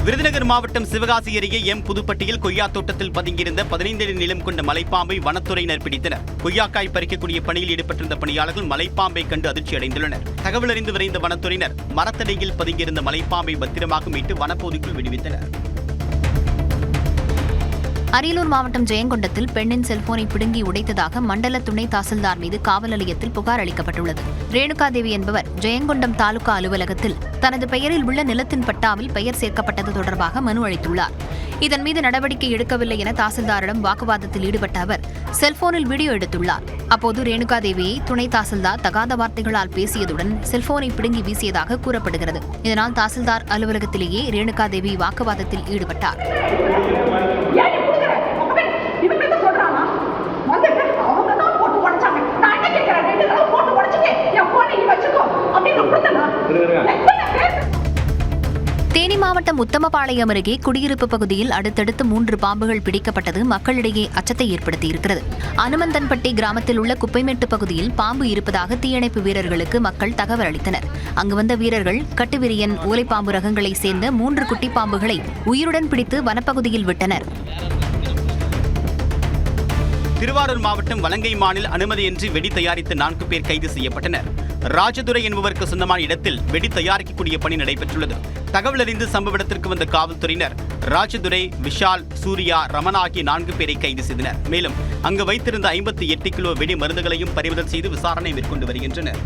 விருதுநகர் மாவட்டம் சிவகாசி அருகே புதுப்பட்டியில் கொய்யா தோட்டத்தில் பதுங்கியிருந்த 15 அடி நீளம் கொண்ட மலைப்பாம்பை வனத்துறையினர் பிடித்தனர். கொய்யாக்காய் பறிக்கக்கூடிய பணியில் ஈடுபட்டிருந்த பணியாளர்கள் மலைப்பாம்பை கண்டு அதிர்ச்சி அடைந்துள்ளனர். தகவல் அறிந்து விரைந்த வனத்துறையினர் மரத்தடியில் பதுங்கியிருந்த மலைப்பாம்பை பத்திரமாக மீட்டு வனப்பகுதிக்குள் விடுவித்தனர். அரியலூர் மாவட்டம் ஜெயங்கொண்டத்தில் பெண்ணின் செல்போனை பிடுங்கி உடைத்ததாக மண்டல துணை தாசில்தார் மீது காவல் நிலையத்தில் புகார் அளிக்கப்பட்டுள்ளது. ரேணுகாதேவி என்பவர் ஜெயங்கொண்டம் தாலுகா அலுவலகத்தில் தனது பெயரில் உள்ள நிலத்தின் பட்டாவில் பெயர் சேர்க்கப்பட்டது தொடர்பாக மனு அளித்துள்ளார். இதன் மீது நடவடிக்கை எடுக்கவில்லை என தாசில்தாரிடம் வாக்குவாதத்தில் ஈடுபட்ட அவர் செல்போனில் வீடியோ எடுத்துள்ளார். அப்போது ரேணுகாதேவியை துணை தாசில்தார் தகாத வார்த்தைகளால் பேசியதுடன் செல்போனை பிடுங்கி வீசியதாக கூறப்படுகிறது. இதனால் தாசில்தார் அலுவலகத்திலேயே ரேணுகாதேவி வாக்குவாதத்தில் ஈடுபட்டார். தேனி மாவட்டம் உத்தமபாளையம் அருகே குடியிருப்பு பகுதியில் அடுத்தடுத்து 3 பாம்புகள் பிடிக்கப்பட்டது மக்களிடையே அச்சத்தை ஏற்படுத்தியிருக்கிறது. அனுமந்தன்பட்டி கிராமத்தில் உள்ள குப்பைமேட்டு பகுதியில் பாம்பு இருப்பதாக தீயணைப்பு வீரர்களுக்கு மக்கள் தகவல் அளித்தனர். அங்கு வந்த வீரர்கள் கட்டுவிரியன், ஓலைப்பாம்பு ரகங்களைச் சேர்ந்த 3 குட்டி பாம்புகளை உயிருடன் பிடித்து வனப்பகுதியில் விட்டனர். திருவாரூர் மாவட்டம் வலங்கைமானில் அனுமதியின்றி வெடி தயாரித்த 4 பேர் கைது செய்யப்பட்டனர். ராஜதுரை என்பவருக்கு சொந்தமான இடத்தில் வெடி தயாரிக்கக்கூடிய பணி நடைபெற்றுள்ளது. தகவல் அறிந்து சம்பவ இடத்திற்கு வந்த காவல்துறையினர் ராஜதுரை, விஷால், சூர்யா, ரமணா ஆகிய 4 பேரை கைது செய்தனர். மேலும் அங்கு வைத்திருந்த 58 கிலோ வெடி மருந்துகளையும் பறிமுதல் செய்து விசாரணை மேற்கொண்டு வருகின்றனர்.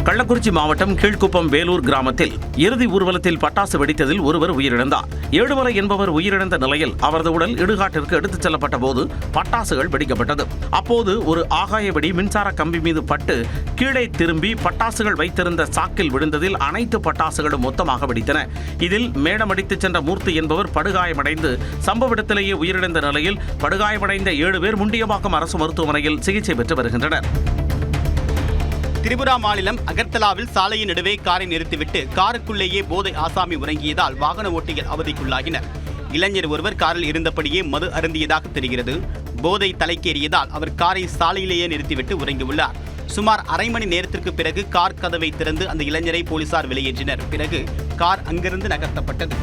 கள்ளக்குறிச்சி மாவட்டம் கீழ்குப்பம் வேலூர் கிராமத்தில் இறுதி ஊர்வலத்தில் பட்டாசு வெடித்ததில் ஒருவர் உயிரிழந்தார். ஏழுமலை என்பவர் உயிரிழந்த நிலையில் அவரது உடல் இடுகாட்டிற்கு எடுத்துச் செல்லப்பட்ட போது பட்டாசுகள் வெடிக்கப்பட்டது. அப்போது ஒரு ஆகாய வெடி மின்சார கம்பி மீது பட்டு கீழே திரும்பி பட்டாசுகள் வைத்திருந்த சாக்கில் விழுந்ததில் அனைத்து பட்டாசுகளும் மொத்தமாக வெடித்தன. இதில் மேடமடித்துச் சென்ற மூர்த்தி என்பவர் படுகாயமடைந்து சம்பவ இடத்திலேயே உயிரிழந்த நிலையில் படுகாயமடைந்த 7 பேர் முண்டியம்பாக்கம் அரசு மருத்துவமனையில் சிகிச்சை பெற்று வருகின்றனர். திரிபுரா மாநிலம் அகர்தலாவில் சாலையின் நடுவே காரை நிறுத்திவிட்டு காருக்குள்ளேயே போதை ஆசாமி உறங்கியதால் வாகன ஓட்டிகள் அவதிக்குள்ளாகினர். இளைஞர் ஒருவர் காரில் இருந்தபடியே மது அருந்தியதாக தெரிகிறது. போதை தலைக்கேறியதால் அவர் காரை சாலையிலேயே நிறுத்திவிட்டு உறங்கியுள்ளார். சுமார் அரை மணி நேரத்திற்கு பிறகு கார் கதவை திறந்து அந்த இளைஞரை போலீசார் வெளியேற்றினர். பிறகு கார் அங்கிருந்து நகர்த்தப்பட்டது.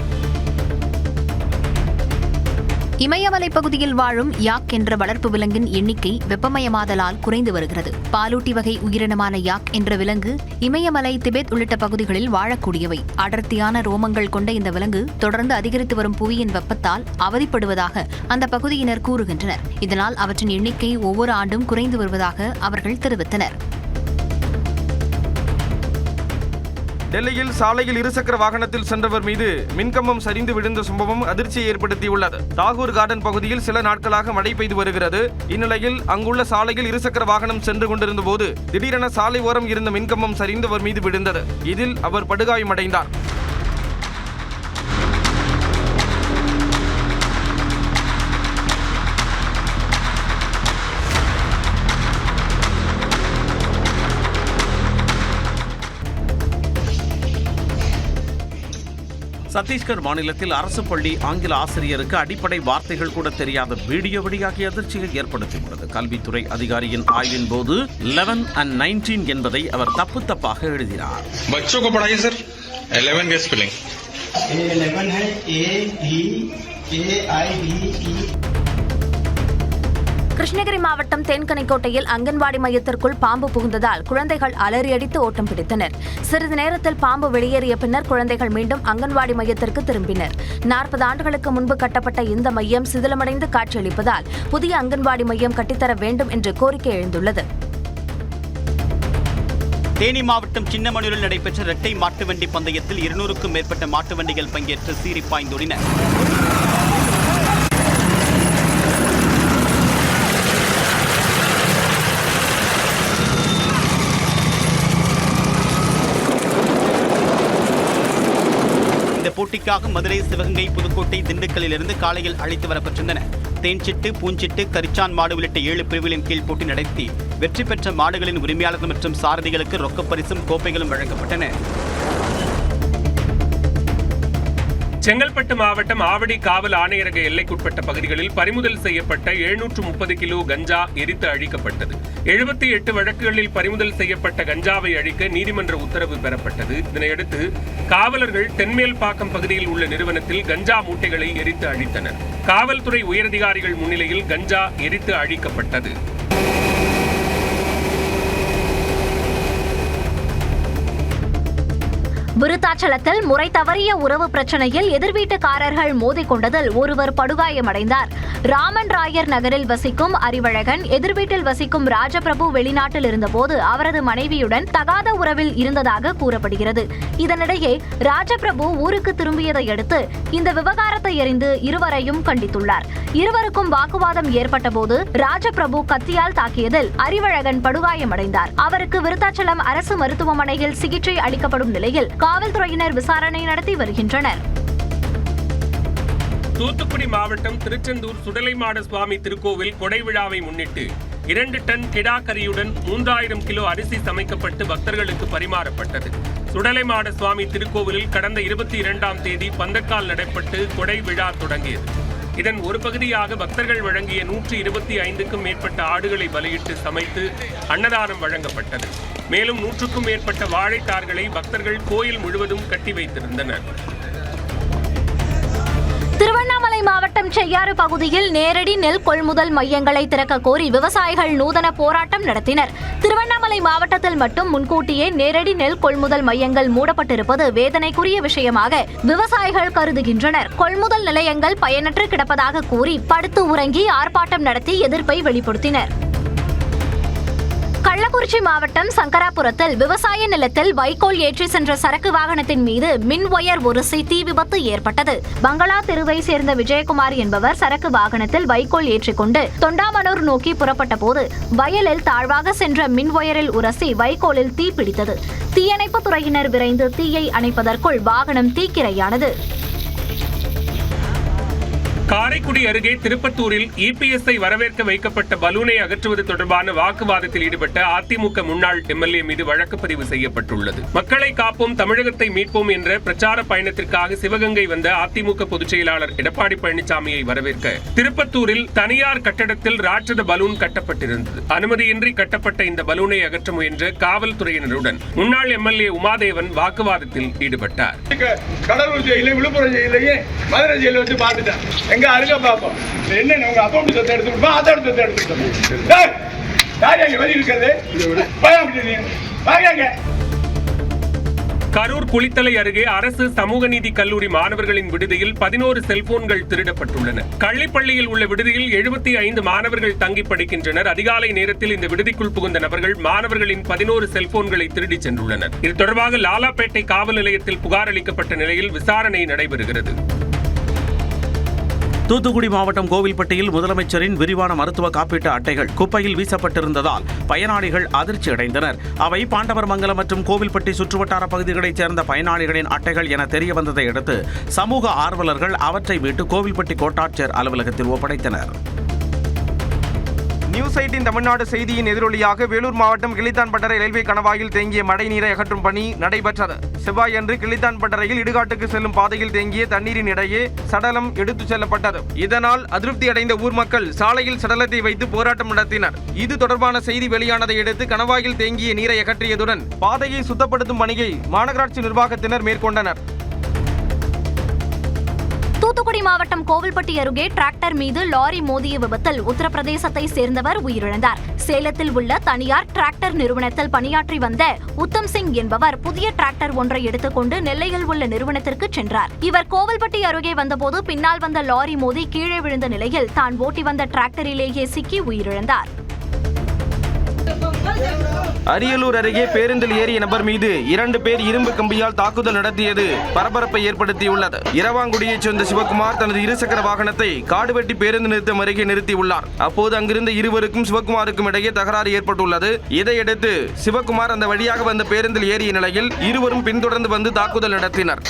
இமயமலை பகுதியில் வாழும் யாக் என்ற வளர்ப்பு விலங்கின் எண்ணிக்கை வெப்பமயமாதலால் குறைந்து வருகிறது. பாலூட்டி வகை உயிரினமான யாக் என்ற விலங்கு இமயமலை, திபெத் உள்ளிட்ட பகுதிகளில் வாழக்கூடியவை. அடர்த்தியான ரோமங்கள் கொண்ட இந்த விலங்கு தொடர்ந்து அதிகரித்து வரும் புவியின் வெப்பத்தால் அவதிப்படுவதாக அந்த பகுதியினர் கூறுகின்றனர். இதனால் அவற்றின் எண்ணிக்கை ஒவ்வொரு ஆண்டும் குறைந்து வருவதாக அவர்கள் தெரிவித்தனர். டெல்லியில் சாலையில் இருசக்கர வாகனத்தில் சென்றவர் மீது மின்கம்பம் சரிந்து விழுந்த சம்பவம் அதிர்ச்சியை ஏற்படுத்தியுள்ளது. தாகூர் கார்டன் பகுதியில் சில நாட்களாக மழை பெய்து வருகிறது. இந்நிலையில் அங்குள்ள சாலையில் இருசக்கர வாகனம் சென்று கொண்டிருந்த போது திடீரென சாலை ஓரம் இருந்த மின்கம்பம் சரிந்து அவர் மீது விழுந்தது. இதில் அவர் படுகாயமடைந்தார். சத்தீஸ்கர் மாநிலத்தில் அரசு பள்ளி ஆங்கில ஆசிரியருக்கு அடிப்படை வார்த்தைகள் கூட தெரியாத வீடியோ வெளியாகி அதிர்ச்சியை ஏற்படுத்தியுள்ளது. கல்வித்துறை அதிகாரியின் ஆய்வின் போது 11 and 19 என்பதை அவர் தப்பாக எழுதினார். बच्चों को पढ़ाइए सर 11 के स्पेलिंग 11 है AEAIDE. கிருஷ்ணகிரி மாவட்டம் தேன்கனிக்கோட்டையில் அங்கன்வாடி மையத்திற்குள் பாம்பு புகுந்ததால் குழந்தைகள் அலறியடித்து ஓட்டம் பிடித்தனர். சிறிது நேரத்தில் பாம்பு வெளியேறிய பின்னர் குழந்தைகள் மீண்டும் அங்கன்வாடி மையத்திற்கு திரும்பினர். 40 ஆண்டுகளுக்கு முன்பு கட்டப்பட்ட இந்த மையம் சிதிலமடைந்து காட்சியளிப்பதால் புதிய அங்கன்வாடி மையம் கட்டித்தர வேண்டும் என்று கோரிக்கை எழுந்துள்ளது. தேனி மாவட்டம் சின்னமனூரில் நடைபெற்ற இரட்டை மாட்டு வண்டி பந்தயத்தில் 200க்கும் மேற்பட்ட மாட்டு வண்டிகள் பங்கேற்று சீறி பாய்ந்தோடின. போட்டிக்காக மதுரை, சிவகங்கை, புதுக்கோட்டை, திண்டுக்கல்லிலிருந்து காலையில் அழைத்து வரப்பட்டிருந்தன. தேன்சிட்டு, பூஞ்சிட்டு, கரிச்சான் மாடு உள்ளிட்ட 7 பிரிவுகளின் கீழ் போட்டி நடத்தி வெற்றி பெற்ற மாடுகளின் உரிமையாளர்கள் மற்றும் சாரதிகளுக்கு ரொக்கப் பரிசும் கோப்பைகளும் வழங்கப்பட்டன. செங்கல்பட்டு மாவட்டம் ஆவடி காவல் ஆணையரக எல்லைக்குட்பட்ட பகுதிகளில் பறிமுதல் செய்யப்பட்ட 730 கிலோ கஞ்சா எரித்து அழிக்கப்பட்டது. 78 வழக்குகளில் பறிமுதல் செய்யப்பட்ட கஞ்சாவை அழிக்க நீதிமன்ற உத்தரவு பெறப்பட்டது. இதனையடுத்து காவலர்கள் தென்மேல்பாக்கம் பகுதியில் உள்ள நிறுவனத்தில் கஞ்சா மூட்டைகளை எரித்து அழித்தனர். காவல்துறை உயரதிகாரிகள் முன்னிலையில் கஞ்சா எரித்து அழிக்கப்பட்டது. விருத்தாச்சலத்தில் முறை தவறிய உறவு பிரச்சனையில் எதிர்வீட்டுக்காரர்கள் மோதிக்கொண்டதில் ஒருவர் படுகாயமடைந்தார். ராமன் ராயர் நகரில் வசிக்கும் அறிவழகன் எதிர்வீட்டில் வசிக்கும் ராஜபிரபு வெளிநாட்டில் இருந்தபோது அவரது மனைவியுடன் தகாத உறவில் இருந்ததாக கூறப்படுகிறது. இதனிடையே ராஜபிரபு ஊருக்கு திரும்பியதை அடுத்து இந்த விவகாரத்தை அறிந்து இருவரையும் கண்டித்துள்ளார். இருவருக்கும் வாக்குவாதம் ஏற்பட்ட போது ராஜபிரபு கத்தியால் தாக்கியதில் அறிவழகன் படுகாயமடைந்தார். அவருக்கு விருத்தாச்சலம் அரசு மருத்துவமனையில் சிகிச்சை அளிக்கப்படும் நிலையில் காவல்துறையினர் விசாரணை நடத்தி வருகின்றனர். தூத்துக்குடி மாவட்டம் திருச்செந்தூர் சுடலைமாட சுவாமி திருக்கோவில் கொடை விழாவை முன்னிட்டு 2 டன் கிடாக்கரியுடன் 3000 கிலோ அரிசி சமைக்கப்பட்டு பக்தர்களுக்கு பரிமாறப்பட்டது. சுடலைமாட சுவாமி திருக்கோவிலில் கடந்த 22ஆம் தேதி பந்தக்கால் நடைபெற்று கொடை விழா தொடங்கியது. இதன் ஒரு பகுதியாக பக்தர்கள் வழங்கிய 125க்கும் மேற்பட்ட ஆடுகளை பலியிட்டு சமைத்து அன்னதானம் வழங்கப்பட்டது. மேலும் 100க்கும் மேற்பட்ட வாழைத்தார்களை பக்தர்கள் கோயில் முழுவதும் கட்டி வைத்திருந்தனர். திருவண்ணாமலை மாவட்டம் செய்யாறு பகுதியில் நேரடி நெல் கொள்முதல் மையங்களை திறக்க கோரி விவசாயிகள் நூதன போராட்டம் நடத்தினர். திருவண்ணாமலை மாவட்டத்தில் மட்டும் முன்கூட்டியே நேரடி நெல் கொள்முதல் மையங்கள் மூடப்பட்டிருப்பது வேதனைக்குரிய விஷயமாக விவசாயிகள் கருதுகின்றனர். கொள்முதல் நிலையங்கள் பயனற்று கிடப்பதாக கூறி படுத்து உறங்கி ஆர்ப்பாட்டம் நடத்தி எதிர்ப்பை வெளிப்படுத்தினர். கள்ளக்குறிச்சி மாவட்டம் சங்கராபுரத்தில் விவசாய நிலத்தில் வைக்கோல் ஏற்றி சென்ற சரக்கு வாகனத்தின் மீது மின் ஒயர் உரசி தீ விபத்து ஏற்பட்டது. பங்களா தெருவை சேர்ந்த விஜயகுமார் என்பவர் சரக்கு வாகனத்தில் வைக்கோல் ஏற்றிக்கொண்டு தொண்டாமனூர் நோக்கி புறப்பட்ட போது வயலில் தாழ்வாக சென்ற மின் ஒயரில் உரசி வைக்கோலில் தீ பிடித்தது. தீயணைப்புத் துறையினர் விரைந்து தீயை அணைப்பதற்குள் வாகனம் தீக்கிரையானது. காரைக்குடி அருகே திருப்பத்தூரில் இபிஎஸ்ஐ வரவேற்க வைக்கப்பட்ட பலூனை அகற்றுவது தொடர்பான வாக்குவாதத்தில் ஈடுபட்ட அதிமுக முன்னாள் எம்எல்ஏ மீது வழக்கு பதிவு செய்யப்பட்டுள்ளது. மக்களை காப்போம், தமிழகத்தை மீட்போம் என்ற பிரச்சார பயணத்திற்காக சிவகங்கை வந்த அதிமுக பொதுச் செயலாளர் எடப்பாடி பழனிசாமியை வரவேற்க திருப்பத்தூரில் தனியார் கட்டடத்தில் ராட்சத பலூன் கட்டப்பட்டிருந்தது. அனுமதியின்றி கட்டப்பட்ட இந்த பலூனை அகற்ற முயன்ற காவல்துறையினருடன் முன்னாள் எம்எல்ஏ உமாதேவன் வாக்குவாதத்தில் ஈடுபட்டார். கடலூர் ஜெயிலையும் விழுப்புரம் ஜெயிலையும் மதுரை ஜெயில வச்சு பார்த்துட்டேன். அருக பாப்போம் என்ன உங்க அக்கௌண்ட் சொத்தை எடுத்துக்கிட்டோம், அதோட சொத்தை எடுத்துக்கிட்டோம். யார் எங்க வெளியே இருக்கிறது? கரூர் குளித்தலை அருகே அரசு சமூக நீதி கல்லூரி மாணவர்களின் விடுதியில் 11 செல்போன்கள் திருடப்பட்டுள்ளன. கள்ளிப்பள்ளியில் உள்ள விடுதியில் 75 மாணவர்கள் தங்கி படிக்கின்றனர். அதிகாலை நேரத்தில் இந்த விடுதிக்குள் புகுந்த நபர்கள் மாணவர்களின் 11 செல்போன்களை திருடிச் சென்றுள்ளனர். இது தொடர்பாக லாலாப்பேட்டை காவல் நிலையத்தில் புகார் அளிக்கப்பட்ட நிலையில் விசாரணை நடைபெறுகிறது. தூத்துக்குடி மாவட்டம் கோவில்பட்டியில் முதலமைச்சரின் விரிவான மருத்துவ காப்பீட்டு அட்டைகள் குப்பையில் வீசப்பட்டிருந்ததால் பயனாளிகள் அதிர்ச்சி அடைந்தனர். அவை பாண்டவர்மங்கலம் மற்றும் கோவில்பட்டி சுற்றுவட்டார பகுதிகளைச் சேர்ந்த பயனாளிகளின் அட்டைகள் என தெரியவந்ததை அடுத்து சமூக ஆர்வலர்கள் அவற்றை மீட்டு கோவில்பட்டி கோட்டாட்சியர் அலுவலகத்தில் ஒப்படைத்தனர். நியூஸ் 18 தமிழ்நாடு செய்தியின் எதிரொலியாக வேலூர் மாவட்டம் கிளித்தான்பட்டறை ரயில்வே கணவாயில் தேங்கிய மழை நீரை அகற்றும் பணி நடைபெற்றது. செவ்வாயன்று கிளித்தான்பட்டறையில் இடுகாட்டுக்கு செல்லும் பாதையில் தேங்கிய தண்ணீரின் இடையே சடலம் எடுத்துச் செல்லப்பட்டது. இதனால் அதிருப்தி அடைந்த ஊர் மக்கள் சாலையில் சடலத்தை வைத்து போராட்டம் நடத்தினர். இது தொடர்பான செய்தி வெளியானதை அடுத்து கணவாயில் தேங்கிய நீரை அகற்றியதுடன் பாதையை சுத்தப்படுத்தும் பணியை மாநகராட்சி நிர்வாகத்தினர் மேற்கொண்டனர். தூத்துக்குடி மாவட்டம் கோவில்பட்டி அருகே டிராக்டர் மீது லாரி மோதிய விபத்தில் உத்தரப்பிரதேசத்தை சேர்ந்தவர் உயிரிழந்தார். சேலத்தில் உள்ள தனியார் டிராக்டர் நிறுவனத்தில் பணியாற்றி வந்த உத்தம் சிங் என்பவர் புதிய டிராக்டர் ஒன்றை எடுத்துக்கொண்டு நெல்லையில் உள்ள நிறுவனத்திற்கு சென்றார். இவர் கோவில்பட்டி அருகே வந்தபோது பின்னால் வந்த லாரி மோதி கீழே விழுந்த நிலையில் தான் ஓட்டி வந்த டிராக்டரிலேயே சிக்கி உயிரிழந்தார். அரியலூர் அருகே பேருந்தில் ஏறிய நபர் மீது 2 பேர் இரும்பு கம்பியால் தாக்குதல் நடத்தியது பரபரப்பை ஏற்படுத்தியுள்ளது. இரவாங்குடியைச் சேர்ந்த சிவகுமார் தனது இருசக்கர வாகனத்தை காடுவெட்டி பேருந்து நிறுத்தம் அருகே நிறுத்தியுள்ளார். அப்போது அங்கிருந்த இருவருக்கும் சிவகுமாருக்கும் இடையே தகராறு ஏற்பட்டுள்ளது. இதையடுத்து சிவகுமார் அந்த வழியாக வந்த பேருந்தில் ஏறிய நிலையில் இருவரும் பின்தொடர்ந்து வந்து தாக்குதல் நடத்தினர்.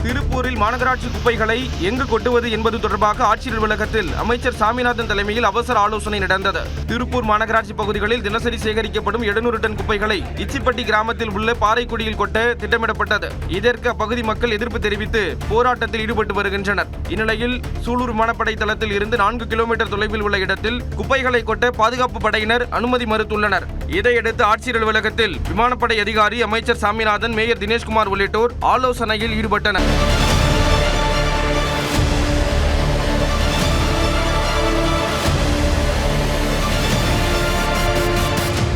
திருப்பூரில் மாநகராட்சி குப்பைகளை எங்கு கொட்டுவது என்பது தொடர்பாக ஆட்சியர் அலுவலகத்தில் அமைச்சர் சாமிநாதன் தலைமையில் அவசர ஆலோசனை நடந்தது. திருப்பூர் மாநகராட்சி பகுதிகளில் தினசரி சேகரிக்கப்படும் 700 டன் குப்பைகளை இச்சிப்பட்டி கிராமத்தில் உள்ள பாறைக்குடியில் கொட்ட திட்டமிடப்பட்டது. இதற்கு அப்பகுதி மக்கள் எதிர்ப்பு தெரிவித்து போராட்டத்தில் ஈடுபட்டு வருகின்றனர். இந்நிலையில் சூலூர் விமானப்படை தளத்தில் இருந்து 4 கிலோமீட்டர் தொலைவில் உள்ள இடத்தில் குப்பைகளை கொட்ட பாதுகாப்பு படையினர் அனுமதி மறுத்துள்ளனர். இதையடுத்து ஆட்சியர் அலுவலகத்தில் விமானப்படை அதிகாரி, அமைச்சர் சாமிநாதன், மேயர் தினேஷ்குமார் உள்ளிட்டோர் ஆலோசனையில் ஈடுபட்டனர்.